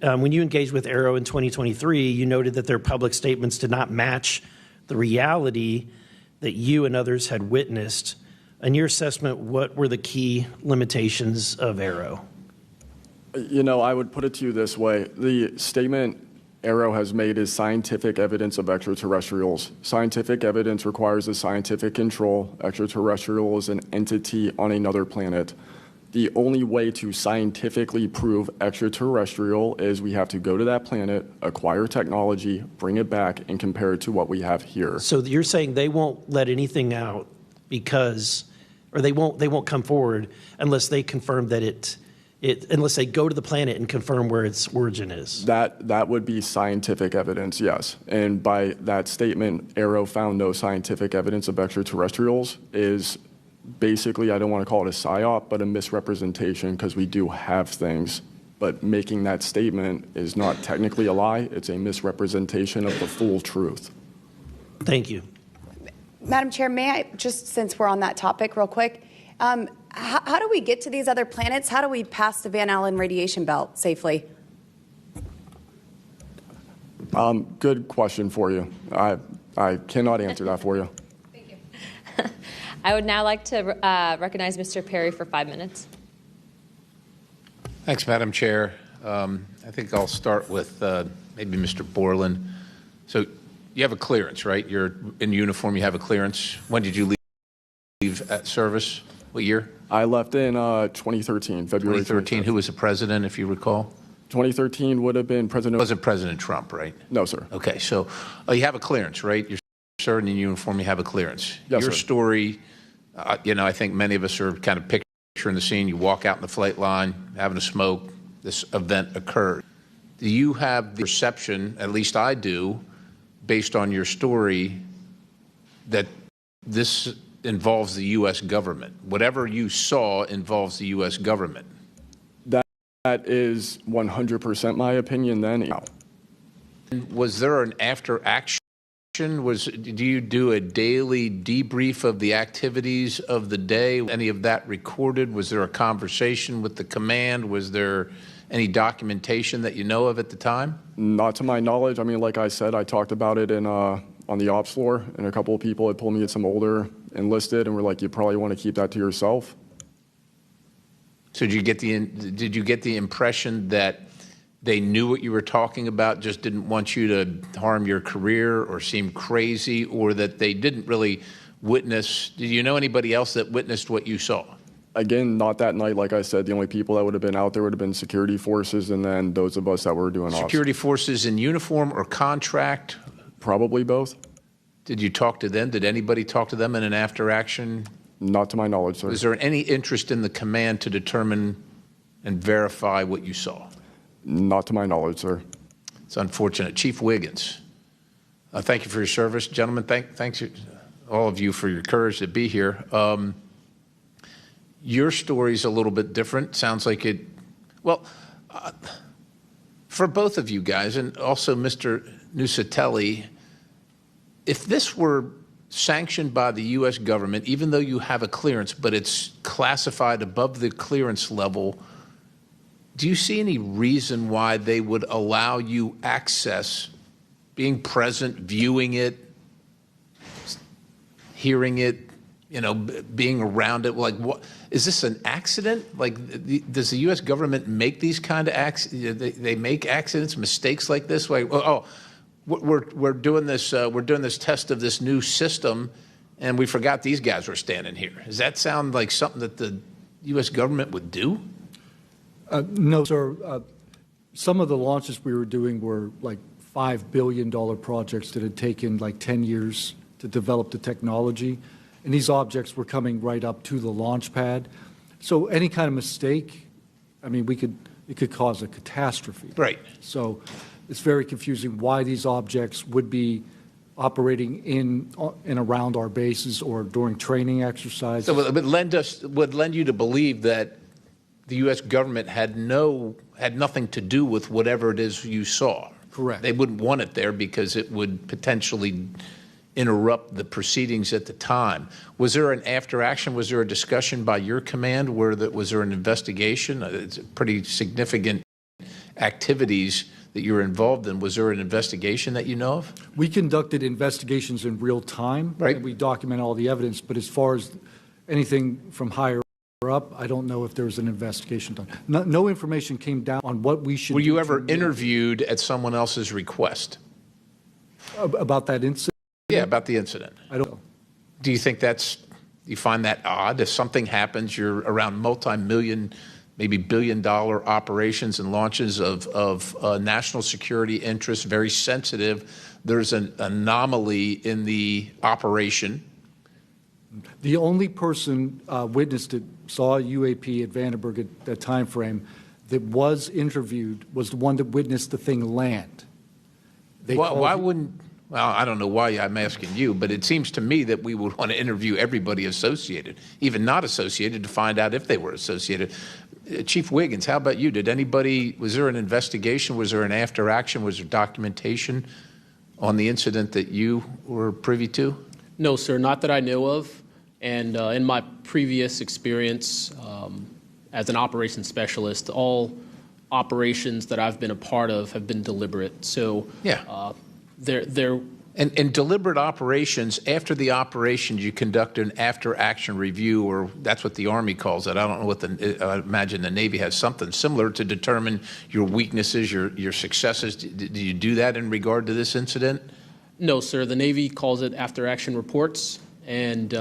when you engaged with Arrow in 2023, you noted that their public statements did not match the reality that you and others had witnessed. In your assessment, what were the key limitations of Arrow? I would put it to you this way. The statement Arrow has made is scientific evidence of extraterrestrials. Scientific evidence requires a scientific control. Extraterrestrial is an entity on another planet. The only way to scientifically prove extraterrestrial is we have to go to that planet, acquire technology, bring it back, and compare it to what we have here. So you're saying they won't let anything out or they won't come forward unless they confirm that unless they go to the planet and confirm where its origin is. That would be scientific evidence, yes. And by that statement, AARO found no scientific evidence of extraterrestrials is basically, I don't want to call it a psyop, but a misrepresentation, because we do have things. But making that statement is not technically a lie. It's a misrepresentation of the full truth. Thank you. Madam Chair, may I, just since we're on that topic real quick, how do we get to these other planets? How do we pass the Van Allen radiation belt safely? Good question for you. I cannot answer that for you. Thank you. I would now like to recognize Mr. Perry for 5 minutes. Thanks, Madam Chair. I think I'll start with maybe Mr. Borland. So you have a clearance, right? You're in uniform, you have a clearance. When did you leave at service? What year? I left in 2013, February 2013. Who was the president, if you recall? 2013 would have been President... Wasn't President Trump, right? No, sir. Okay, so you have a clearance, right? You're serving in uniform, you have a clearance. Yes, Your sir. story, I think many of us are kind of picturing the scene. You walk out in the flight line, having a smoke, this event occurred. Do you have the perception, at least I do, based on your story, that this involves the U.S. government? Whatever you saw involves the U.S. government. That is 100% my opinion then. No. Was there an after action? Do you do a daily debrief of the activities of the day? Any of that recorded? Was there a conversation with the command? Was there any documentation that you know of at the time? Not to my knowledge. I mean, like I said, I talked about it in on the ops floor, and a couple of people had pulled me at some older enlisted and were like, you probably want to keep that to yourself. So did you get the impression that they knew what you were talking about, just didn't want you to harm your career or seem crazy, or that they didn't really witness? Did you know anybody else that witnessed what you saw? Again, not that night. Like I said, the only people that would have been out there would have been security forces, and then those of us that were doing ops. Security forces in uniform or contract? Probably both. Did you talk to them? Did anybody talk to them in an after action? Not to my knowledge, sir. Was there any interest in the command to determine and verify what you saw? Not to my knowledge, sir. It's unfortunate. Chief Wiggins, thank you for your service. Gentlemen, thanks all of you for your courage to be here. Your story's a little bit different. Sounds like it, well, for both of you guys, and also Mr. Nusatelli, if this were sanctioned by the U.S. government, even though you have a clearance, but it's classified above the clearance level, do you see any reason why they would allow you access, being present, viewing it, hearing it, being around it? Like, what is this, an accident? Like, does the U.S. government make these kind of accidents? They make accidents, mistakes like this? Like, we're doing this test of this new system, and we forgot these guys were standing here. Does that sound like something that the U.S. government would do? No, sir. Some of the launches we were doing were like $5 billion projects that had taken like 10 years to develop the technology. And these objects were coming right up to the launch pad. So any kind of mistake, I mean, it could cause a catastrophe. Right. So it's very confusing why these objects would be operating in and around our bases or during training exercises. So it would lend you to believe that the U.S. government had nothing to do with whatever it is you saw. Correct. They wouldn't want it there because it would potentially interrupt the proceedings at the time. Was there an after action? Was there a discussion by your command? Was there an investigation? It's pretty significant activities that you were involved in. Was there an investigation that you know of? We conducted investigations in real time. Right. And we document all the evidence. But as far as anything from higher up, I don't know if there was an investigation done. No information came down on what we should do. Were you ever interviewed at someone else's request? About that incident? Yeah, about the incident. I don't know. Do you think you find that odd? If something happens, you're around multi-million, maybe billion-dollar operations and launches of national security interests, very sensitive. There's an anomaly in the operation. The only person witnessed it, saw a UAP at Vandenberg at that time frame, that was interviewed was the one that witnessed the thing land. Why wouldn't, well, I don't know why I'm asking you, but it seems to me that we would want to interview everybody associated, even not associated, to find out if they were associated. Chief Wiggins, how about you? Was there an investigation? Was there an after action? Was there documentation on the incident that you were privy to? No, sir, not that I know of. And in my previous experience as an operations specialist, all operations that I've been a part of have been deliberate. So yeah, they're and deliberate operations. After the operations, you conduct an after-action review, or that's what the Army calls it. I don't know what I imagine the Navy has something similar to determine your weaknesses, your successes. Did you do that in regard to this incident? No, sir. The Navy calls it after-action reports, and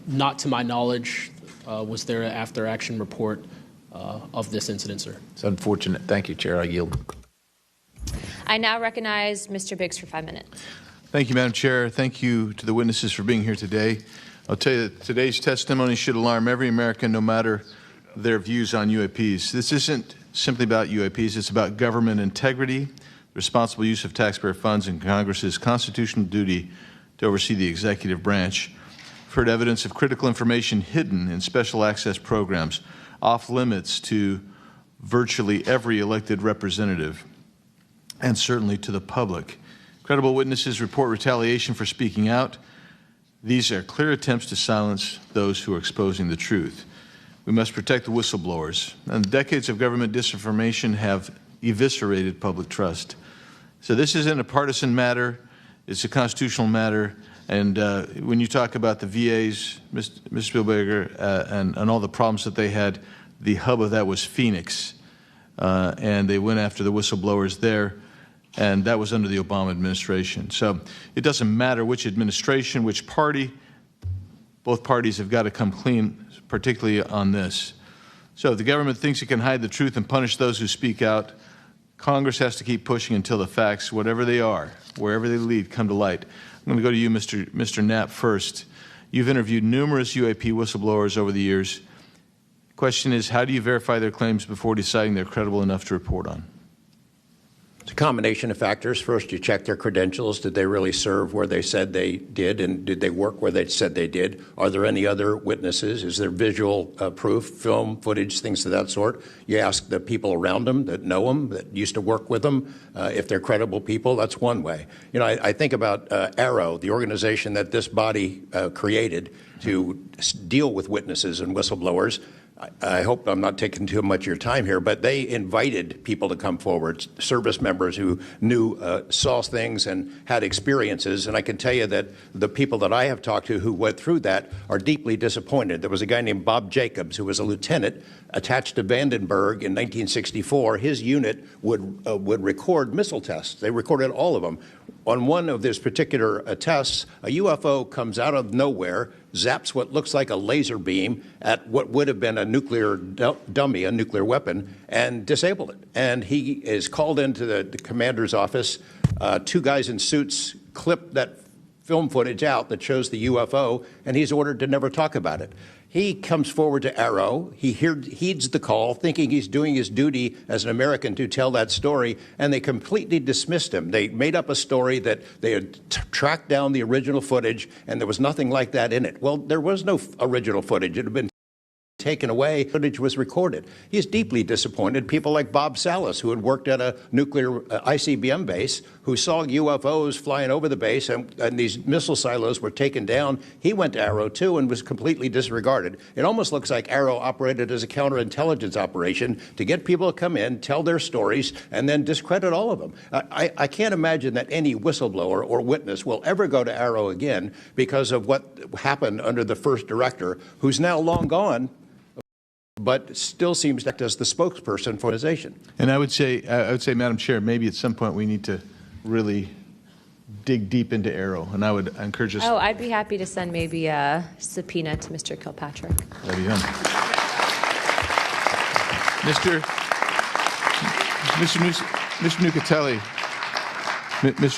not to my knowledge was there an after-action report of this incident, sir. It's unfortunate. Thank you, Chair. I yield. I now recognize Mr. Biggs for 5 minutes. Thank you, Madam Chair. Thank you to the witnesses for being here today. I'll tell you that today's testimony should alarm every American, no matter their views on UAPs. This isn't simply about UAPs. It's about government integrity, responsible use of taxpayer funds, and Congress's constitutional duty to oversee the executive branch. I've heard evidence of critical information hidden in special access programs, off limits to virtually every elected representative, and certainly to the public. Credible witnesses report retaliation for speaking out. These are clear attempts to silence those who are exposing the truth. We must protect the whistleblowers. And decades of government disinformation have eviscerated public trust. So this isn't a partisan matter. It's a constitutional matter. And when you talk about the VAs, Mr. Spielberger, and all the problems that they had, the hub of that was Phoenix. And they went after the whistleblowers there. And that was under the Obama administration. So it doesn't matter which administration, which party, both parties have got to come clean, particularly on this. So if the government thinks it can hide the truth and punish those who speak out, Congress has to keep pushing until the facts, whatever they are, wherever they lead, come to light. I'm going to go to you, Mr. Knapp, first. You've interviewed numerous UAP whistleblowers over the years. The question is, how do you verify their claims before deciding they're credible enough to report on? It's a combination of factors. First, you check their credentials. Did they really serve where they said they did, and did they work where they said they did? Are there any other witnesses? Is there visual proof, film, footage, things of that sort? You ask the people around them that know them, that used to work with them, if they're credible people. That's one way. You know, I think about ARROW, the organization that this body created to deal with witnesses and whistleblowers. I hope I'm not taking too much of your time here, but they invited people to come forward, service members who saw things and had experiences. And I can tell you that the people that I have talked to who went through that are deeply disappointed. There was a guy named Bob Jacobs who was a lieutenant attached to Vandenberg in 1964. His unit would record missile tests. They recorded all of them. On one of these particular tests, a UFO comes out of nowhere, zaps what looks like a laser beam at what would have been a nuclear dummy, a nuclear weapon, and disabled it. And he is called into the commander's office. Two guys in suits clip that film footage out that shows the UFO, and he's ordered to never talk about it. He comes forward to ARROW. He heeds the call, thinking he's doing his duty as an American to tell that story, and they completely dismissed him. They made up a story that they had tracked down the original footage, and there was nothing like that in it. Well, there was no original footage. It had been taken away. Footage was recorded. He's deeply disappointed. People like Bob Salas, who had worked at a nuclear ICBM base, who saw UFOs flying over the base, and these missile silos were taken down. He went to ARROW, too, and was completely disregarded. It almost looks like ARROW operated as a counterintelligence operation to get people to come in, tell their stories, and then discredit all of them. I can't imagine that any whistleblower or witness will ever go to ARROW again because of what happened under the first director, who's now long gone, but still seems to act as the spokesperson for the organization. And I would say, Madam Chair, maybe at some point we need to really dig deep into ARROW, and I would encourage us. Oh, I'd be happy to send maybe a subpoena to Mr. Kilpatrick. That'd be done. Mr.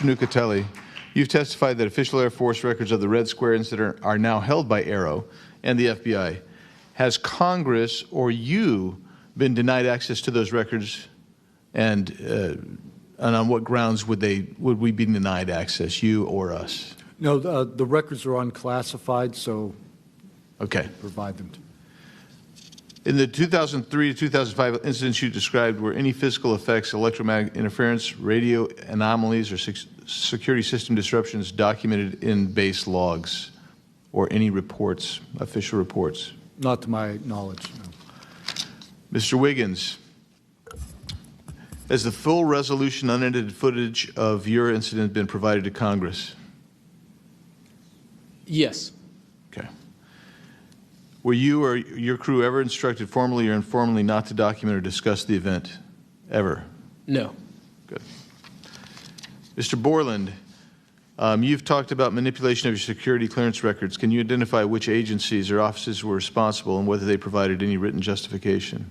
Nucatelli, You've testified that official Air Force records of the Red Square incident are now held by Aero and the FBI. Has Congress or you been denied access to those records, and on what grounds would we be denied access, you or us? No, the records are unclassified, so okay, provide them to. In the 2003 to 2005 incidents you described, were any physical effects, electromagnetic interference, radio anomalies, or security system disruptions documented in base logs or any reports, official reports? Not to my knowledge, no. Mr. Wiggins, has the full resolution unedited footage of your incident been provided to Congress? Yes. Okay. Were you or your crew ever instructed formally or informally not to document or discuss the event? Ever? No. Good. Mr. Borland, you've talked about manipulation of your security clearance records. Can you identify which agencies or offices were responsible and whether they provided any written justification?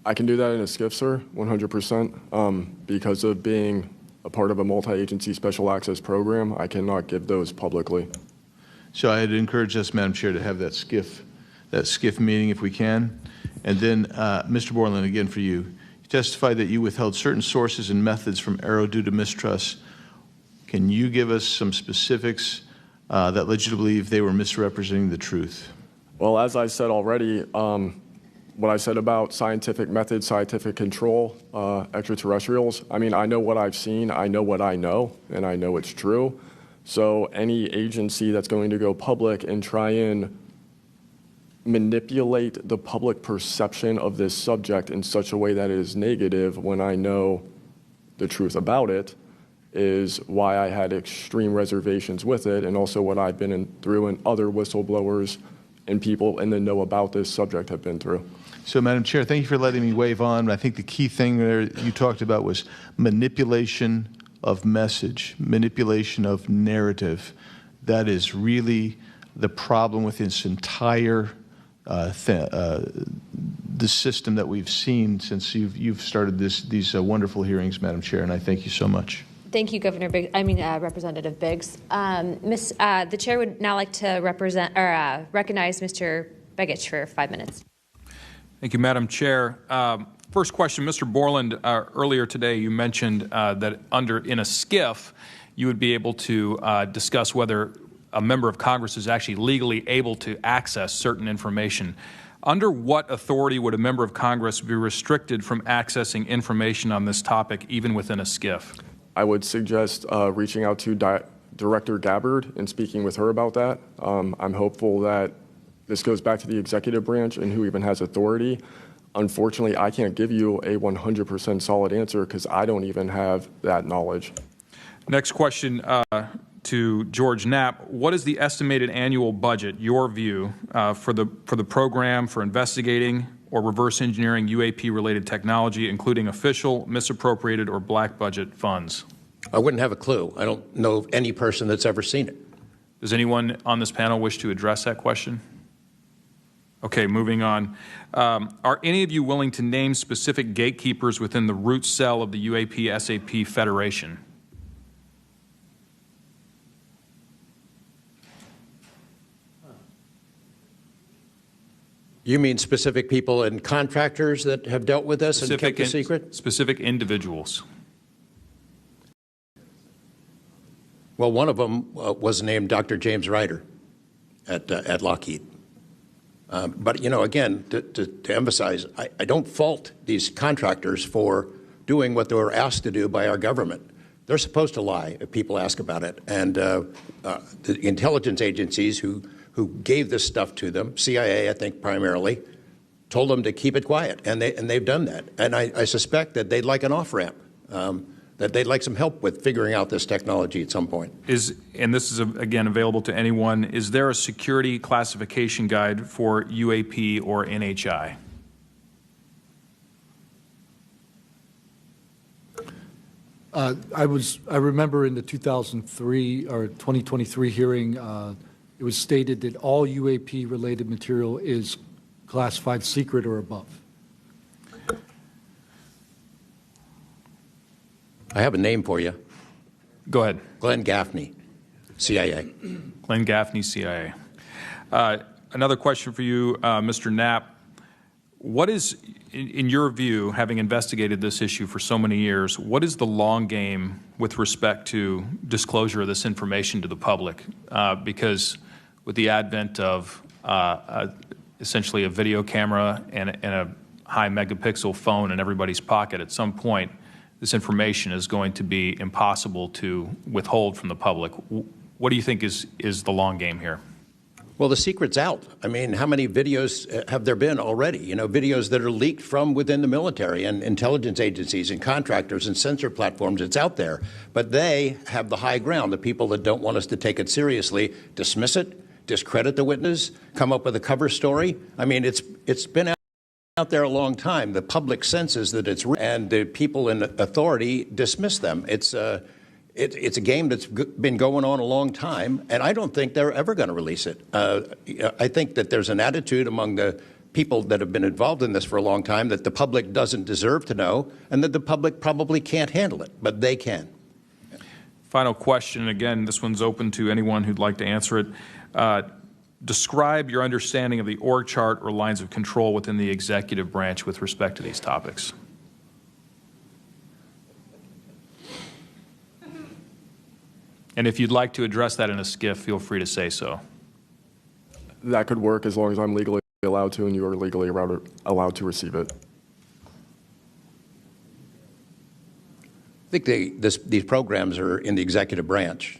I can do that in a skiff, sir, 100%. Because of being a part of a multi-agency special access program, I cannot give those publicly. So I'd encourage us, Madam Chair, to have that skiff meeting if we can. And then, Mr. Borland, again for you. You testified that you withheld certain sources and methods from Aero due to mistrust. Can you give us some specifics that led you to believe they were misrepresenting the truth? Well, as I said already, what I said about scientific methods, scientific control, extraterrestrials, I mean, I know what I've seen, I know what I know, and I know it's true. So any agency that's going to go public and try and manipulate the public perception of this subject in such a way that it is negative when I know the truth about it is why I had extreme reservations with it, and also what I've been through and other whistleblowers and people in the know about this subject have been through. So, Madam Chair, thank you for letting me wave on. I think the key thing there you talked about was manipulation of message, manipulation of narrative. That is really the problem with this entire the system that we've seen since you've started these wonderful hearings, Madam Chair, and I thank you so much. Thank you, Representative Biggs. The chair would now like to recognize Mr. Begich for 5 minutes. Thank you, Madam Chair. First question, Mr. Borland, earlier today you mentioned that in a skiff you would be able to discuss whether a member of Congress is actually legally able to access certain information. Under what authority would a member of Congress be restricted from accessing information on this topic, even within a skiff? I would suggest reaching out to Director Gabbard and speaking with her about that. I'm hopeful that this goes back to the executive branch and who even has authority. Unfortunately, I can't give you a 100% solid answer because I don't even have that knowledge. Next question to George Knapp. What is the estimated annual budget, your view, for the program for investigating or reverse engineering UAP-related technology, including official, misappropriated, or black budget funds? I wouldn't have a clue. I don't know of any person that's ever seen it. Does anyone on this panel wish to address that question? Okay, moving on. Are any of you willing to name specific gatekeepers within the root cell of the UAP-SAP Federation? You mean specific people and contractors that have dealt with us and kept the secret? Specific individuals. Well, one of them was named Dr. James Ryder at Lockheed. But, you know, again, to emphasize, I don't fault these contractors for doing what they were asked to do by our government. They're supposed to lie if people ask about it. And the intelligence agencies who gave this stuff to them, CIA, I think primarily, told them to keep it quiet, and they've done that. And I suspect that they'd like an off-ramp, that they'd like some help with figuring out this technology at some point. And this is, again, available to anyone, is there a security classification guide for UAP or NHI? I remember in the 2003 or 2023 hearing, it was stated that all UAP-related material is classified secret or above. I have a name for you. Go ahead. Glenn Gaffney. CIA. Glenn Gaffney, CIA. Another question for you, Mr. Knapp. What is, in your view, having investigated this issue for so many years, what is the long game with respect to disclosure of this information to the public? Because with the advent of essentially a video camera and a high megapixel phone in everybody's pocket, at some point, this information is going to be impossible to withhold from the public. What do you think is the long game here? Well, the secret's out. I mean, how many videos have there been already? You know, videos that are leaked from within the military and intelligence agencies and contractors and sensor platforms. It's out there. But they have the high ground. The people that don't want us to take it seriously dismiss it, discredit the witness, come up with a cover story. I mean, it's been out there a long time. The public senses that it's real, and the people in authority dismiss them. It's a game that's been going on a long time, and I don't think they're ever going to release it. I think that there's an attitude among the people that have been involved in this for a long time that the public doesn't deserve to know, and that the public probably can't handle it, but they can. Final question, again, this one's open to anyone who'd like to answer it. Describe your understanding of the org chart or lines of control within the executive branch with respect to these topics. And if you'd like to address that in a skiff, feel free to say so. That could work as long as I'm legally allowed to and you are legally allowed to receive it. I think these programs are in the executive branch,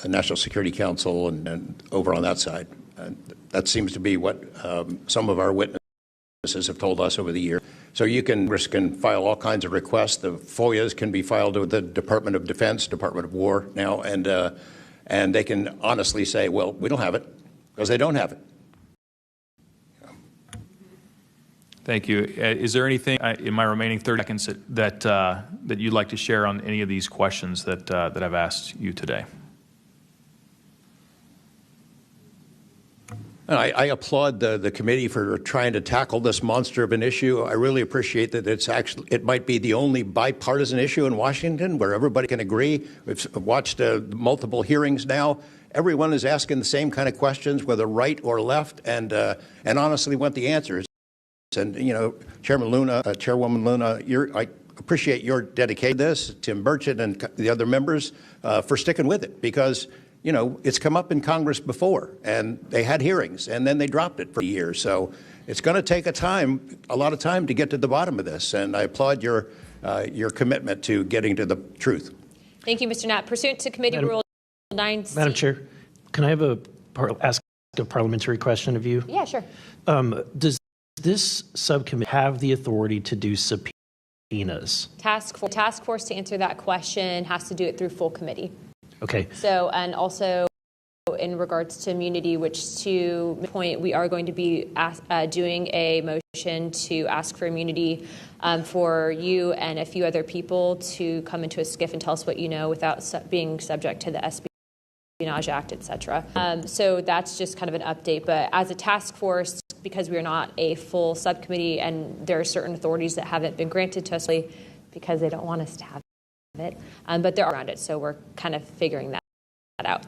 the National Security Council, and over on that side. That seems to be what some of our witnesses have told us over the years. So you can file all kinds of requests. The FOIAs can be filed with the Department of Defense, Department of War now, and they can honestly say, well, we don't have it, because they don't have it. Thank you. Is there anything in my remaining 30 seconds that you'd like to share on any of these questions that I've asked you today? I applaud the committee for trying to tackle this monster of an issue. I really appreciate that it might be the only bipartisan issue in Washington where everybody can agree. We've watched multiple hearings now. Everyone is asking the same kind of questions, whether right or left, and honestly want the answers. And, you know, Chairwoman Luna, I appreciate your dedication to this, Tim Burchett and the other members, for sticking with it, because you know, it's come up in Congress before, and they had hearings, and then they dropped it for a year. So it's going to take a lot of time to get to the bottom of this, and I applaud your commitment to getting to the truth. Thank you, Mr. Knapp. Pursuant to Committee Rule 9C. Madam Chair, can I have ask a parliamentary question of you? Yeah, sure. Does this subcommittee have the authority to do subpoenas? Task force to answer that question has to do it through full committee. Okay. So, and also in regards to immunity, which to point, we are going to be doing a motion to ask for immunity for you and a few other people to come into a skiff and tell us what you know without being subject to the Espionage Act, et cetera. So that's just kind of an update. But as a task force, because we are not a full subcommittee and there are certain authorities that haven't been granted to us because they don't want us to have it, but they're around it, so we're kind of figuring that out.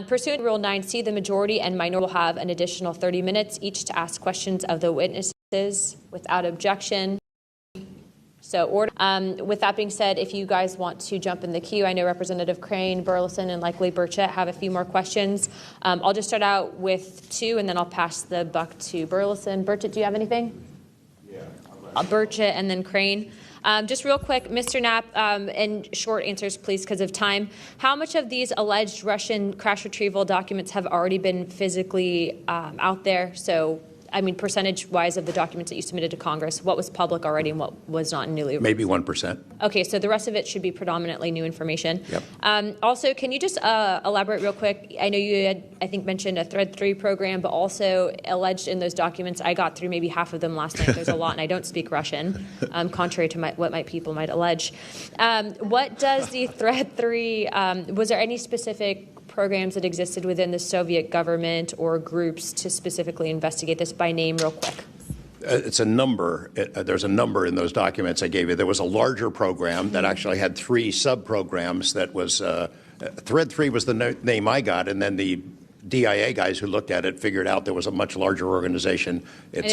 Pursuant to Rule 9C, the majority and minority will have an additional 30 minutes each to ask questions of the witnesses without objection. So with that being said, if you guys want to jump in the queue, I know Representative Crane, Burleson, and likely Burchett have a few more questions. I'll just start out with two, and then I'll pass the buck to Burleson. Burchett, do you have anything? Yeah. Burchett and then Crane. Just real quick, Mr. Knapp, and short answers, please, because of time. How much of these alleged Russian crash retrieval documents have already been physically out there? So, I mean, percentage-wise of the documents that you submitted to Congress, what was public already and what was not newly released? Maybe 1%. Okay, so the rest of it should be predominantly new information. Yep. Also, can you just elaborate real quick? I know you had, I think, mentioned a Thread 3 program, but also alleged in those documents, I got through maybe half of them last night. There's a lot, and I don't speak Russian, contrary to what my people might allege. What does the Thread 3, was there any specific programs that existed within the Soviet government or groups to specifically investigate this by name real quick? It's a number. There's a number in those documents I gave you. There was a larger program that actually had 3 sub-programs. That was Thread 3 was the name I got, and then the DIA guys who looked at it figured out there was a much larger organization. It's